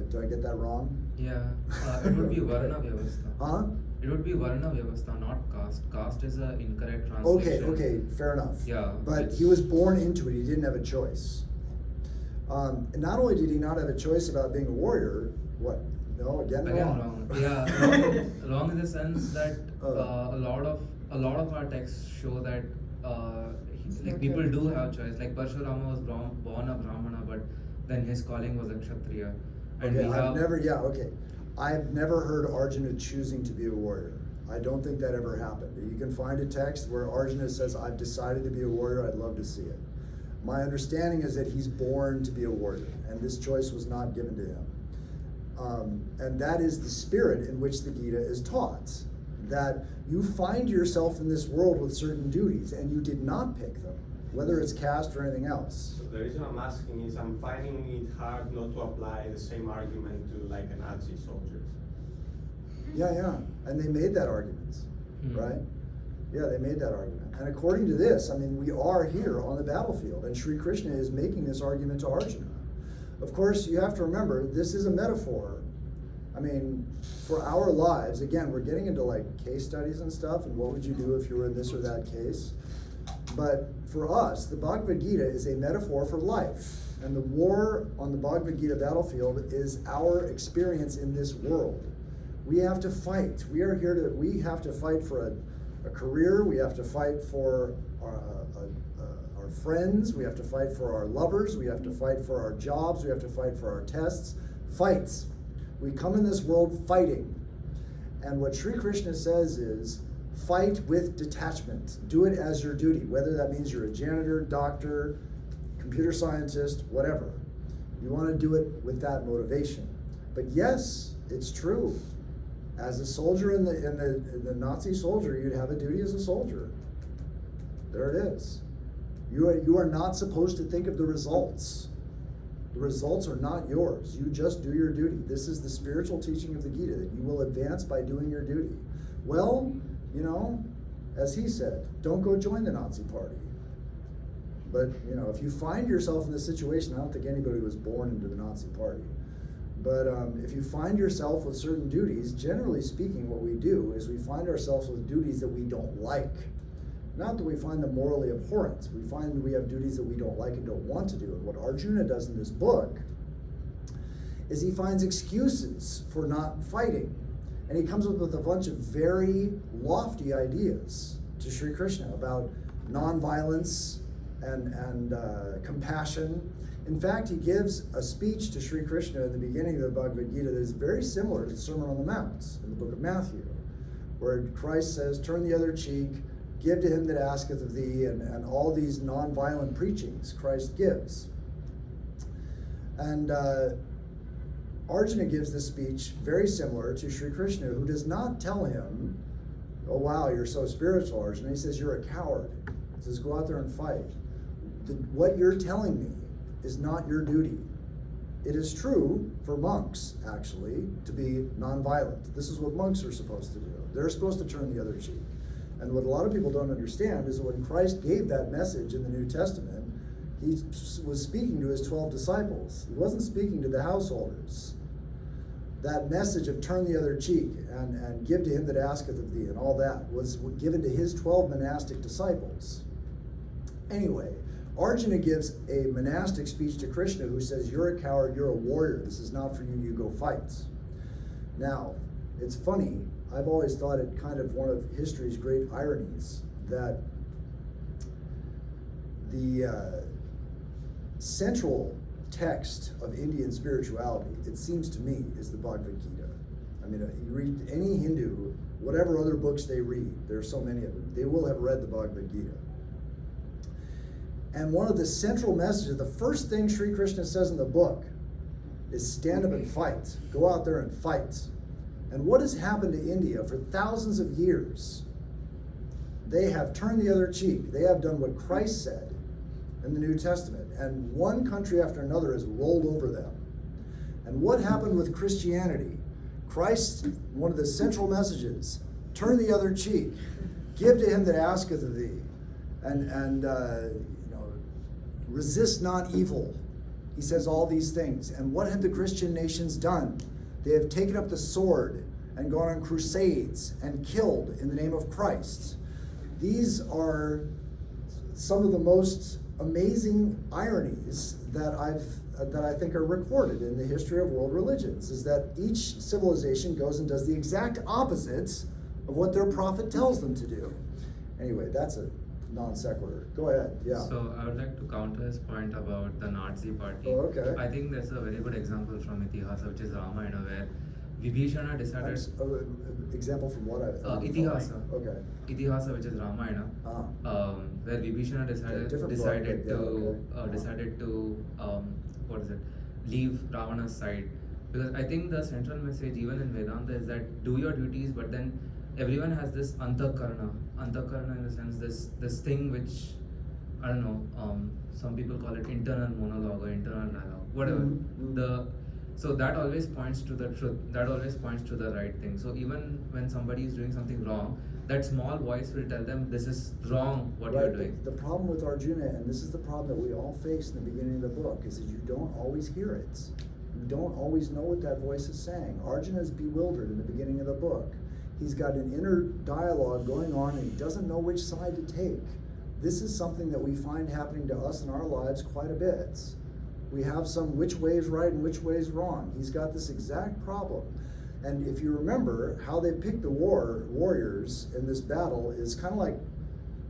did I get that wrong? Yeah, it would be Varna Vyavastha. Huh? It would be Varna Vyavastha, not caste. Caste is an incorrect translation. Okay, fair enough. Yeah. But he was born into it, he didn't have a choice. And not only did he not have a choice about being a warrior, what? No, again wrong. Yeah, wrong in the sense that a lot of our texts show that like people do have choice. Like Parshurama was born a Brahmana, but then his calling was a Kshatriya. And Okay, I've never heard Arjuna choosing to be a warrior. I don't think that ever happened. You can find a text where Arjuna says, I've decided to be a warrior, I'd love to see it. My understanding is that he's born to be a warrior, and this choice was not given to him. And that is the spirit in which the Gita is taught, that you find yourself in this world with certain duties, and you did not pick them, whether it's caste or anything else. So the reason I'm asking is I'm finding it hard not to apply the same argument to like a Nazi soldier. Yeah, and they made that argument, right? Yeah, they made that argument. And according to this, I mean, we are here on the battlefield, and Sri Krishna is making this argument to Arjuna. Of course, you have to remember, this is a metaphor. I mean, for our lives, again, we're getting into like case studies and stuff, and what would you do if you were in this or that case? But for us, the Bhagavad Gita is a metaphor for life. And the war on the Bhagavad Gita battlefield is our experience in this world. We have to fight. We have to fight for a career, we have to fight for our friends, we have to fight for our lovers, we have to fight for our jobs, we have to fight for our tests. Fights. We come in this world fighting. And what Sri Krishna says is, fight with detachment. Do it as your duty, whether that means you're a janitor, doctor, computer scientist, whatever. You want to do it with that motivation. But yes, it's true. As a soldier in the Nazi soldier, you'd have a duty as a soldier. There it is. You are not supposed to think of the results. The results are not yours. You just do your duty. This is the spiritual teaching of the Gita, that you will advance by doing your duty. Well, you know, as he said, don't go join the Nazi party. But, you know, if you find yourself in this situation, I don't think anybody was born into the Nazi party. But if you find yourself with certain duties, generally speaking, what we do is we find ourselves with duties that we don't like. Not that we find them morally abhorrent. We find we have duties that we don't like and don't want to do. And what Arjuna does in this book is he finds excuses for not fighting. And he comes up with a bunch of very lofty ideas to Sri Krishna about nonviolence and compassion. In fact, he gives a speech to Sri Krishna in the beginning of the Bhagavad Gita that is very similar to the Sermon on the Mount in the book of Matthew, where Christ says, turn the other cheek, give to him that asketh of thee, and all these nonviolent preachings Christ gives. And Arjuna gives this speech very similar to Sri Krishna, who does not tell him, oh wow, you're so spiritual, Arjuna. He says, you're a coward. He says, go out there and fight. What you're telling me is not your duty. It is true for monks, actually, to be nonviolent. This is what monks are supposed to do. They're supposed to turn the other cheek. And what a lot of people don't understand is that when Christ gave that message in the New Testament, He was speaking to his 12 disciples. He wasn't speaking to the householders. That message of turn the other cheek and give to him that asketh of thee and all that was given to his 12 monastic disciples. Anyway, Arjuna gives a monastic speech to Krishna who says, you're a coward, you're a warrior, this is not for you, you go fight. Now, it's funny, I've always thought it kind of one of history's great ironies that the central text of Indian spirituality, it seems to me, is the Bhagavad Gita. I mean, you read any Hindu, whatever other books they read, there are so many of them, they will have read the Bhagavad Gita. And one of the central messages, the first thing Sri Krishna says in the book is stand up and fight. Go out there and fight. And what has happened to India for thousands of years? They have turned the other cheek. They have done what Christ said in the New Testament. And one country after another has rolled over them. And what happened with Christianity? Christ, one of the central messages, turn the other cheek. Give to him that asketh of thee. And resist not evil. He says all these things. And what have the Christian nations done? They have taken up the sword and gone on crusades and killed in the name of Christ. These are some of the most amazing ironies that I think are recorded in the history of world religions, is that each civilization goes and does the exact opposite of what their prophet tells them to do. Anyway, that's a non sequitur. Go ahead. Yeah. So I would like to counter his point about the Nazi party. Oh, okay. I think there's a very good example from Itihasa, which is Ramayana, where Vibhishana decided. Example from what? Itihasa. Okay. Itihasa, which is Ramayana, where Vibhishana decided to leave Ravana's side, because I think the central message even in Vedanta is that do your duties, but then everyone has this antakarna in the sense this thing which, I don't know, some people call it internal monologue or internal dialogue, whatever. Mm-hmm. So that always points to the truth, that always points to the right thing. So even when somebody is doing something wrong, that small voice will tell them this is wrong what you're doing. The problem with Arjuna, and this is the problem that we all face in the beginning of the book, is that you don't always hear it. You don't always know what that voice is saying. Arjuna is bewildered in the beginning of the book. He's got an inner dialogue going on and he doesn't know which side to take. This is something that we find happening to us in our lives quite a bit. We have some which way is right and which way is wrong. He's got this exact problem. And if you remember, how they picked the warriors in this battle is kind of like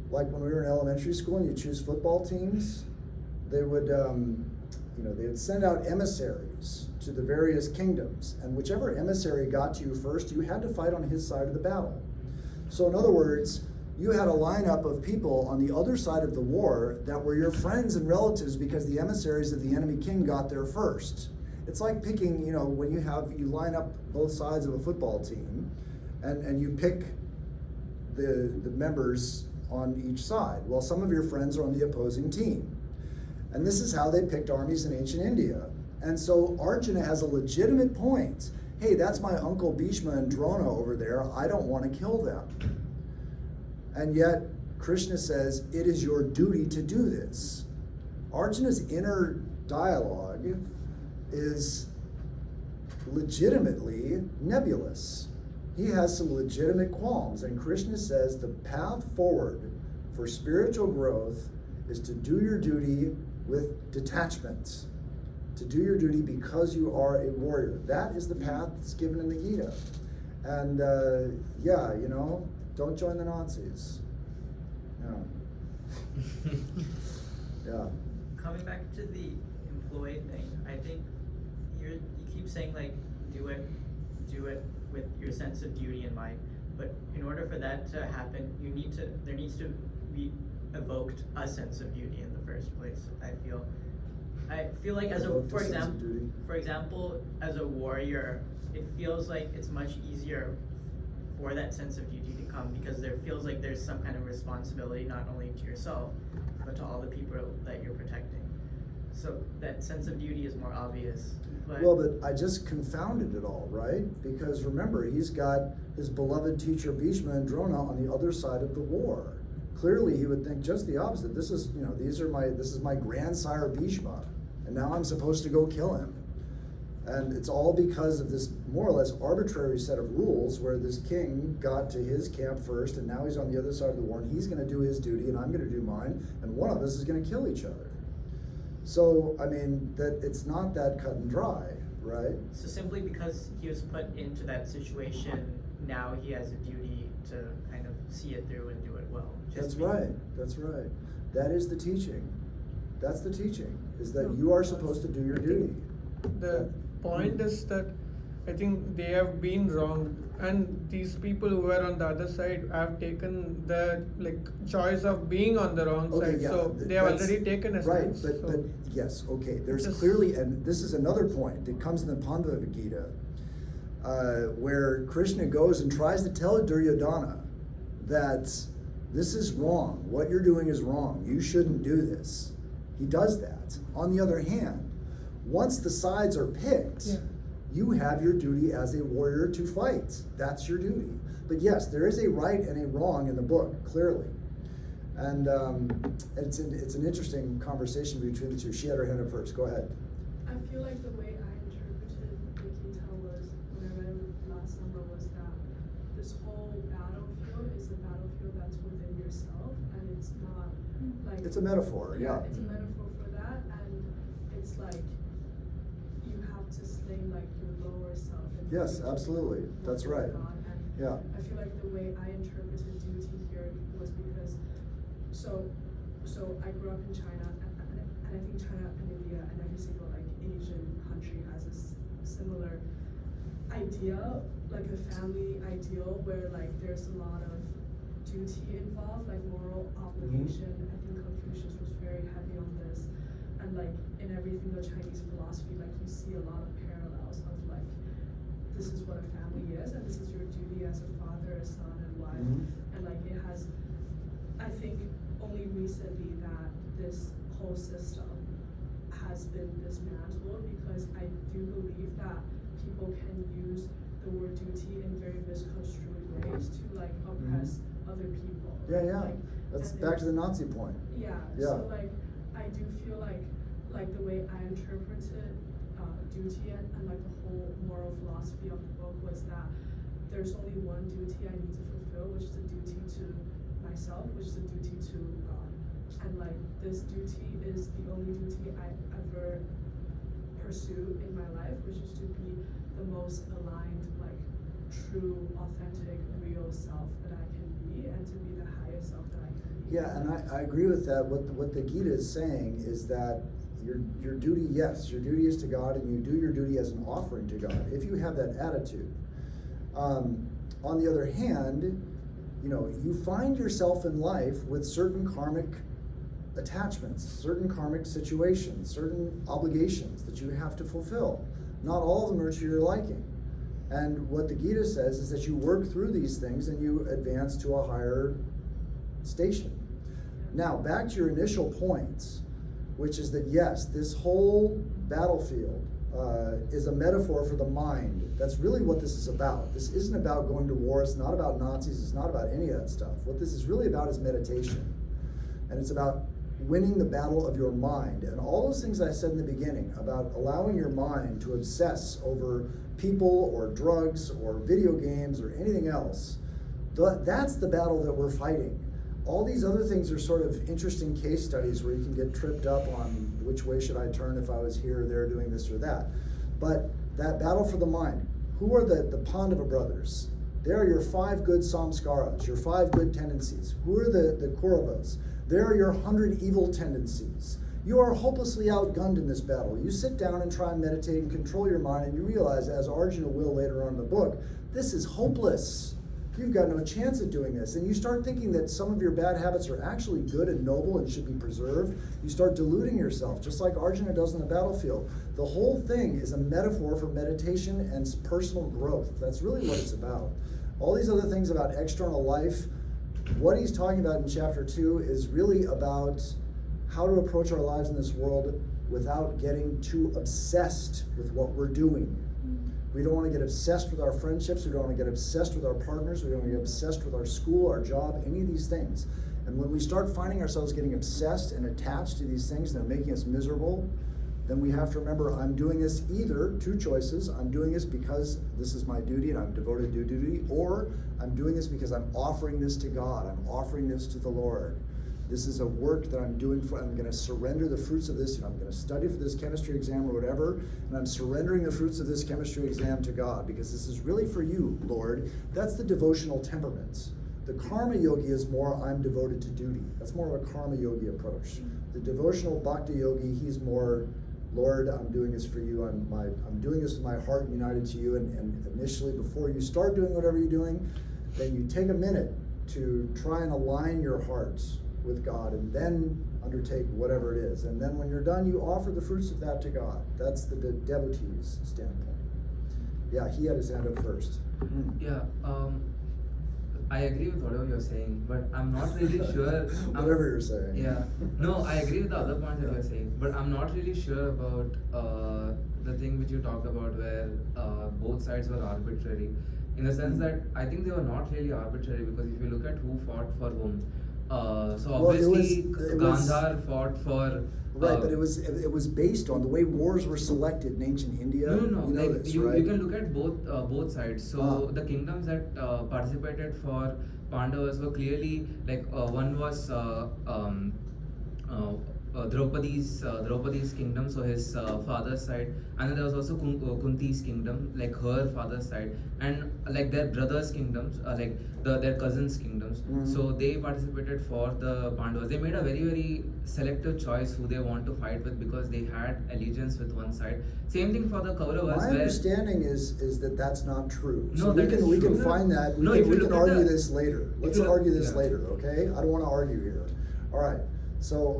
when we were in elementary school and you choose football teams. They would, they would send out emissaries to the various kingdoms, and whichever emissary got to you first, you had to fight on his side of the battle. So in other words, you had a lineup of people on the other side of the war that were your friends and relatives because the emissaries of the enemy king got there first. It's like picking, when you line up both sides of a football team and you pick the members on each side. Well, some of your friends are on the opposing team. And this is how they picked armies in ancient India. And so Arjuna has a legitimate point. Hey, that's my uncle Bhishma and Drona over there. I don't want to kill them. And yet, Krishna says, it is your duty to do this. Arjuna's inner dialogue is legitimately nebulous. He has some legitimate qualms. And Krishna says the path forward for spiritual growth is to do your duty with detachment. To do your duty because you are a warrior. That is the path that's given in the Gita. And don't join the Nazis. Yeah. Coming back to the employee thing, I think you keep saying do it with your sense of duty in mind. But in order for that to happen, there needs to be evoked a sense of duty in the first place. I feel like for example, as a warrior, it feels like it's much easier for that sense of duty to come because there feels like there's some kind of responsibility not only to yourself but to all the people that you're protecting. So that sense of duty is more obvious. But I just confounded it all, right? Because remember, he's got his beloved teacher Bhishma and Drona on the other side of the war. Clearly, he would think just the opposite. This is my grandsire Bhishma, and now I'm supposed to go kill him. And it's all because of this more or less arbitrary set of rules where this king got to his camp first, and now he's on the other side of the war, and he's going to do his duty, and I'm going to do mine, and one of us is going to kill each other. So, I mean, that it's not that cut and dry, right? So simply because he was put into that situation, now he has a duty to kind of see it through and do it well. That's right. That's right. That is the teaching. That's the teaching, is that you are supposed to do your duty. The point is that I think they have been wrong, and these people who are on the other side have taken the choice of being on the wrong Okay, side. yeah, So they have already taken a right, stance. but yes, okay. There's Just- clearly, and this is another point that comes in the Bhagavad Gita, where Krishna goes and tries to tell Duryodhana that this is wrong. What you're doing is wrong. You shouldn't do this. He does that. On the other hand, once the sides are picked, Yeah. you have your duty as a warrior to fight. That's your duty. But yes, there is a right and a wrong in the book, clearly. And it's an interesting conversation between the two. She had her hand up first. Go ahead. I feel like the way I interpreted the Gita was, when I read it last summer, was that this whole battlefield is a battlefield that's within yourself, and it's not like... It's a metaphor, yeah. It's a metaphor for that, and it's like you have to slay like your lower self. And Yes, to absolutely. That's work right. with God. And Yeah. I feel like the way I interpreted duty here was because, so I grew up in China, and I think China and India and every single like Asian country has a similar idea, like a family ideal where like there's a lot of duty involved, like moral obligation. I think Confucius was very heavy on this, and like in everything the Chinese philosophy, like you see a lot of parallels of like this is what a family is, and this is your duty as a father, a son, and wife, and like it has. I think only recently that this whole system has been dismantled, because I do believe that people can use the word duty in very misconstrued ways to like oppress other people. Yeah. Like, That's and back to the it's- Nazi point. Yeah. Yeah. So like I do feel like the way I interpreted duty and like the whole moral philosophy of the book was that there's only one duty I need to fulfill, which is the duty to myself, which is the duty to God. And like this duty is the only duty I ever pursue in my life, which is to be the most aligned, like true, authentic, real self that I can be, and to be the highest self that I can be. Yeah, and I agree with that. What the Gita is saying is that your duty, yes, your duty is to God, and you do your duty as an offering to God, if you have that attitude. On the other hand, you find yourself in life with certain karmic attachments, certain karmic situations, certain obligations that you have to fulfill. Not all of them are to your liking. And what the Gita says is that you work through these things and you advance to a higher station. Now, back to your initial points, which is that yes, this whole battlefield is a metaphor for the mind. That's really what this is about. This isn't about going to war. It's not about Nazis. It's not about any of that stuff. What this is really about is meditation. And it's about winning the battle of your mind. And all those things I said in the beginning about allowing your mind to obsess over people or drugs or video games or anything else, that's the battle that we're fighting. All these other things are sort of interesting case studies where you can get tripped up on which way should I turn if I was here or there doing this or that. But that battle for the mind, who are the Pandava brothers? They are your 5 good samskaras, your 5 good tendencies. Who are the Kauravas? They are your 100 evil tendencies. You are hopelessly outgunned in this battle. You sit down and try and meditate and control your mind, and you realize, as Arjuna will later on in the book, this is hopeless. You've got no chance of doing this. And you start thinking that some of your bad habits are actually good and noble and should be preserved. You start deluding yourself, just like Arjuna does in the battlefield. The whole thing is a metaphor for meditation and personal growth. That's really what it's about. All these other things about external life, what he's talking about in chapter 2 is really about how to approach our lives in this world without getting too obsessed with what we're doing. We don't want to get obsessed with our friendships. We don't want to get obsessed with our partners. We don't want to get obsessed with our school, our job, any of these things. And when we start finding ourselves getting obsessed and attached to these things that are making us miserable, then we have to remember, I'm doing this either, two choices, I'm doing this because this is my duty and I'm devoted to duty, or I'm doing this because I'm offering this to God, I'm offering this to the Lord. This is a work that I'm doing I'm going to surrender the fruits of this, I'm going to study for this chemistry exam or whatever, and I'm surrendering the fruits of this chemistry exam to God, because this is really for you, Lord. That's the devotional temperaments. The karma yogi is more, I'm devoted to duty. That's more of a karma yogi approach. The devotional bhakti yogi, he's more, Lord, I'm doing this for you. I'm doing this with my heart united to you. And initially, before you start doing whatever you're doing, then you take a minute to try and align your hearts with God, and then undertake whatever it is. And then when you're done, you offer the fruits of that to God. That's the devotee's standpoint. Yeah, he had his hand up first. Yeah, I agree with whatever you're saying, but I'm not really sure. Whatever you're saying. Yeah, no, I agree with the other points that you're saying, but I'm not really sure about the thing which you talked about where both sides were arbitrary, in the sense that I think they were not really arbitrary, because if you look at who fought for whom, so obviously Gandhar fought for. Right, but it was based on the way wars were selected in ancient India. No, you know like this, you right? can look at both sides. So the kingdoms that participated for Pandavas were clearly like one was Draupadi's kingdom, so his father's side, and then there was also Kunti's kingdom, like her father's side, and like their brothers' kingdoms, like their cousins' kingdoms. Mm-hmm. So they participated for the Pandavas. They made a very, very selective choice who they want to fight with, because they had allegiance with one side. Same thing for the Kauravas. My understanding is that that's not true. No, So that is we true. can find that. No, We if you can look at argue the- this later. Let's you look- argue this yeah. later, okay? I don't want to argue here. All right. So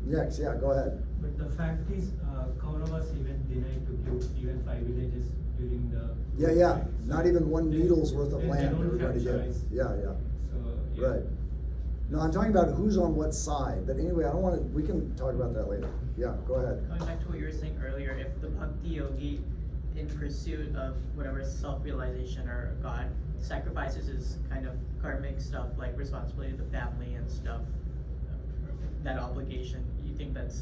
yeah, go ahead. But the fact is, Kauravas even denied to give even 5 villages during the. Yeah. Not even one They- needle's worth of they land don't they were going to have get. choice. Yeah. So, yeah. Right. No, I'm talking about who's on what side. But anyway, I don't want to. We can talk about that later. Yeah, go ahead. Going back to what you were saying earlier, if the bhakti yogi, in pursuit of whatever self-realization or God, sacrifices his kind of karmic stuff like responsibility to the family and stuff, that obligation, you think that's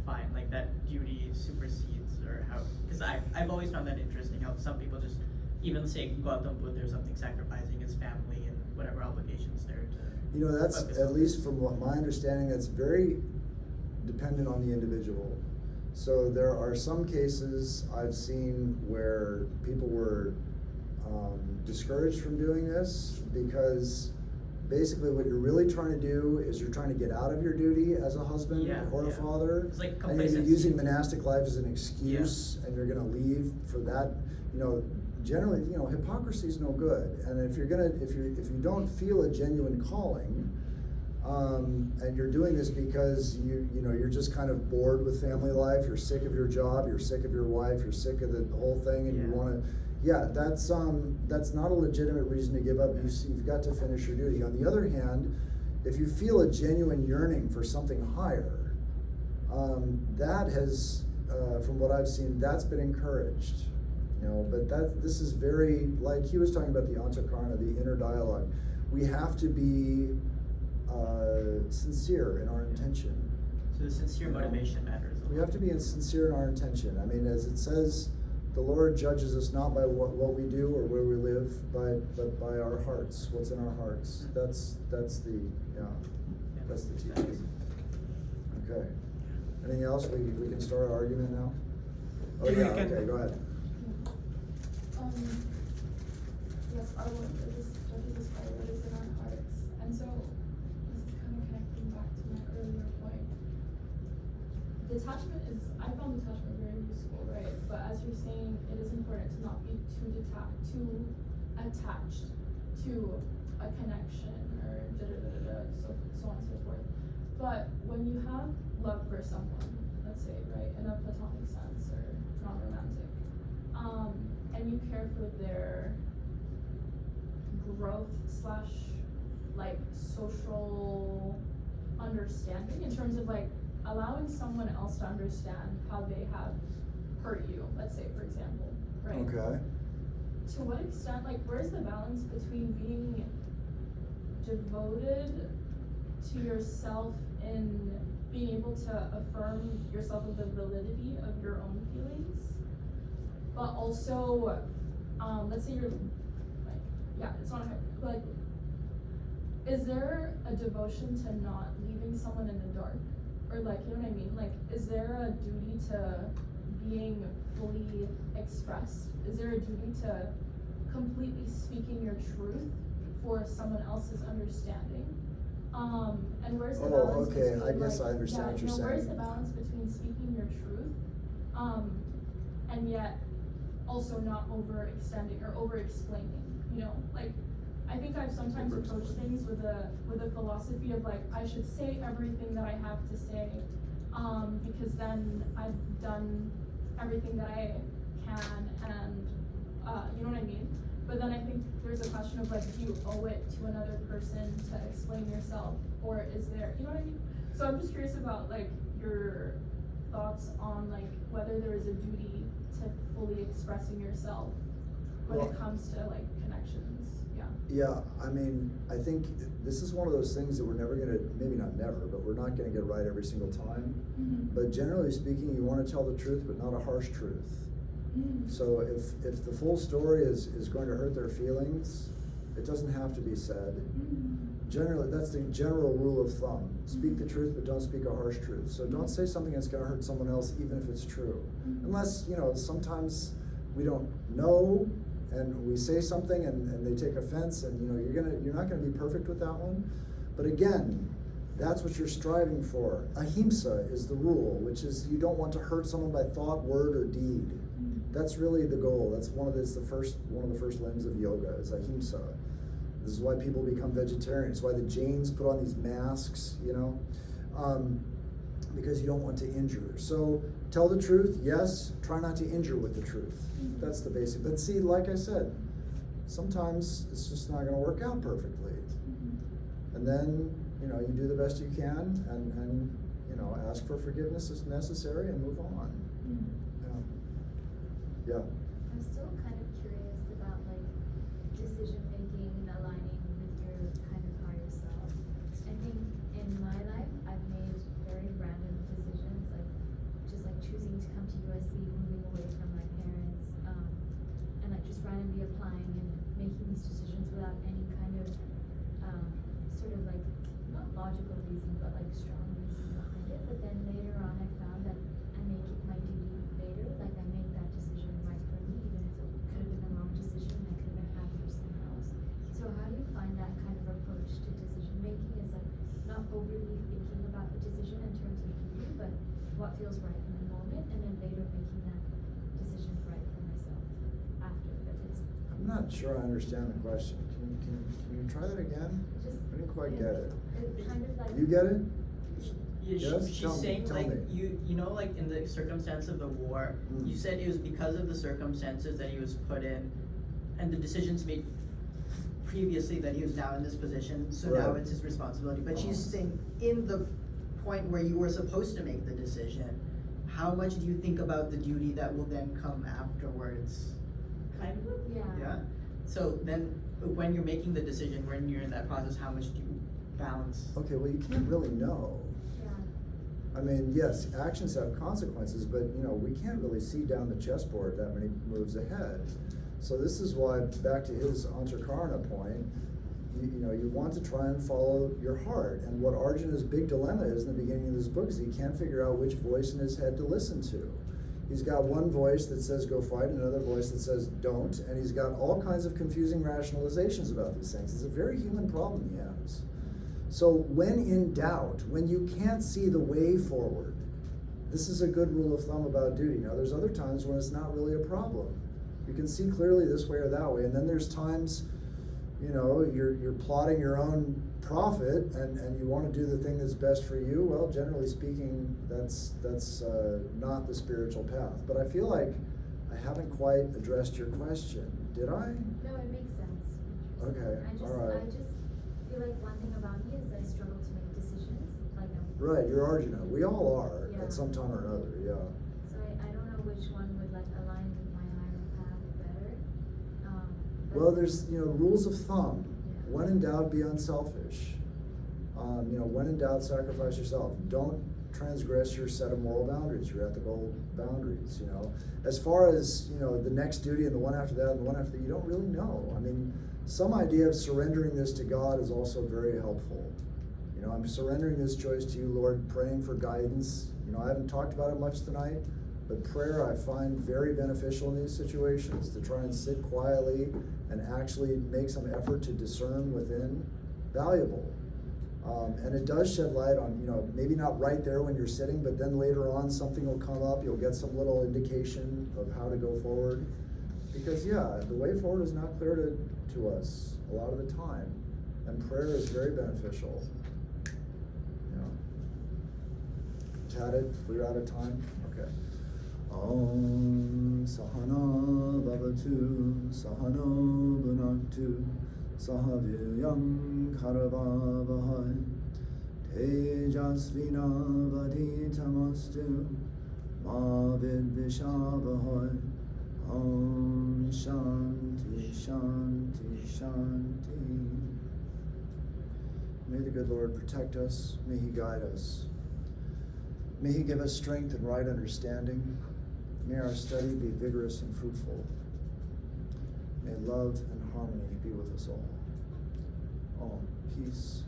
fine? Like that duty supersedes, or how? Because I've always found that interesting, how some people just even say Gautam Buddha or something, sacrificing his family and whatever obligations there to. You know, that's, focus at on. least from what my understanding, that's very dependent on the individual. So there are some cases I've seen where people were discouraged from doing this, because basically what you're really trying to do is you're trying to get out of your duty as a husband or a father. It's like and you're complacency. using monastic life as an excuse, and you're going to leave for that. You know, generally, you know, hypocrisy is no good. And if you don't feel a genuine calling, and you're doing this because you're just kind of bored with family life, you're sick of your job, you're sick of your wife, you're sick of the whole thing, and you want to. Yeah, that's not a legitimate reason to give up. You've got to finish your duty. On the other hand, if you feel a genuine yearning for something higher, that has, from what I've seen, that's been encouraged. You know, but this is very, like he was talking about the antakarna, the inner dialogue. We have to be sincere in our intention. So the sincere motivation matters. We have to be sincere in our intention. I mean, as it says, the Lord judges us not by what we do or where we live, but by our hearts. What's in our hearts? That's the teaching. Okay. Anything else? We can start our argument now. Oh We yeah. can. Okay. Go ahead. Yes, our Lord judges us by what is in our hearts. And so, this is kind of connecting back to my earlier point. Detachment I found detachment very useful, right? But as you're saying, it is important to not be too attached to a connection or so on and so forth. But when you have love for someone, let's say, right, in a platonic sense or non-romantic, and you care for their growth / like social understanding in terms of like allowing someone else to understand how they have hurt you, let's say, for example, right? Okay. To what extent, like, where's the balance between being devoted to yourself in being able to affirm yourself of the validity of your own feelings, but also, let's say you're like, yeah, it's not like, is there a devotion to not leaving someone in the dark? Or like, you know what I mean? Like, is there a duty to being fully expressed? Is there a duty to completely speaking your truth for someone else's understanding? And where's the balance okay, between, I guess like, I understand what you're where's saying. the balance between speaking your truth, and yet also not overextending or over-explaining, you know? Like, I think I've sometimes approached things with a philosophy of like, I should say everything that I have to say, because then I've done everything that I can, and you know what I mean? But then I think there's a question of like, do you owe it to another person to explain yourself, or is there, you know what I mean? So I'm just curious about like your thoughts on like whether there is a duty to fully expressing yourself when Well, it comes to like connections. Yeah. Yeah, I mean, I think this is one of those things that we're never gonna, maybe not never, but we're not gonna get right every single time. Mm-hmm. But generally speaking, you wanna tell the truth, but not a harsh truth. Mm-hmm. So if the full story is going to hurt their feelings, it doesn't have to be said. Mm-hmm. Generally, that's the general rule of thumb. Speak the truth, but don't speak a harsh truth. So don't say something that's gonna hurt someone else, even if it's true. Mm-hmm. Unless, you know, sometimes we don't know, and we say something and they take offense, and you know, you're not gonna be perfect with that one. But again, that's what you're striving for. Ahimsa is the rule, which is you don't want to hurt someone by thought, word, or deed. That's really the goal. That's one of the first limbs of yoga is ahimsa. This is why people become vegetarians. It's why the Jains put on these masks, you know, because you don't want to injure. So tell the truth, yes. Try not to injure with the truth. That's the basic. But see, like I said, sometimes it's just not going to work out perfectly. And then, you know, you do the best you can, and you know, ask for forgiveness if necessary, and move on. Yeah. I'm still kind of curious about like decision making and aligning with your kind of higher self. I think in my life I've made very random decisions, like just like choosing to come to USC, moving away from my parents, and like just randomly applying and making these decisions without any kind of sort of like not logical reason but like strong reason behind it. But then later on I found that I make it my duty later, like I make that decision right for me, even if it could have been the wrong decision and I could have been happy for someone else. So how do you find that kind of approach to decision making? Is like not overly thinking about the decision in terms of duty, but what feels right in the moment, and then later making that decision right for myself after. But it's I'm not sure I understand the question. Can you try that again? just I didn't quite get it. It's kind of like You get it? Yeah, Yes? she's Tell me, saying tell like me. you know, like in the circumstance of the war, Mm. you said it was because of the circumstances that he was put in, and the decisions made previously that he was now in this position. So now Right. it's his responsibility. But she's Uh-huh. saying in the point where you were supposed to make the decision, how much do you think about the duty that will then come afterwards? Kind of. yeah. Yeah. So then, when you're making the decision, when you're in that process, how much do you balance? Okay, well, you can't really know. Yeah. I mean, yes, actions have consequences, but you know, we can't really see down the chessboard that many moves ahead. So this is why, back to his Antakarana point, you know, you want to try and follow your heart. And what Arjuna's big dilemma is in the beginning of this book is he can't figure out which voice in his head to listen to. He's got one voice that says go fight, another voice that says don't, and he's got all kinds of confusing rationalizations about these things. It's a very human problem he has. So when in doubt, when you can't see the way forward, this is a good rule of thumb about duty. Now there's other times when it's not really a problem. You can see clearly this way or that way, and then there's times, you know, you're plotting your own profit and you want to do the thing that's best for you. Well, generally speaking, that's not the spiritual path. But I feel like I haven't quite addressed your question. Did I? No, it makes sense. Okay, I just alright. feel like one thing about me is I struggle to make decisions. Like Right, you're Arjuna. We all are Yeah. at some time or another, yeah. So I don't know which one would like align with my higher path better. But Well, there's, you know, rules of thumb. Yeah. When in doubt, be unselfish. When in doubt, sacrifice yourself. Don't transgress your set of moral boundaries, your ethical boundaries. As far as the next duty and the one after that and the one after that, you don't really know. I mean, some idea of surrendering this to God is also very helpful. I'm surrendering this choice to you, Lord, praying for guidance. I haven't talked about it much tonight, but prayer I find very beneficial in these situations, to try and sit quietly and actually make some effort to discern within, valuable. And it does shed light on, maybe not right there when you're sitting, but then later on something will come up, you'll get some little indication of how to go forward. Because the way forward is not clear to us a lot of the time. And prayer is very beneficial. Had it? We're out of time? Okay. Om Sahana Bhavatu Sahano Bhunaktu Sahavyam Karavavahai Tejasvina Vaditamastu Ma Vidvishavahai Om Shanti Shanti Shanti. May the good Lord protect us. May He guide us. May He give us strength and right understanding. May our study be vigorous and fruitful. May love and harmony be with us all. All peace.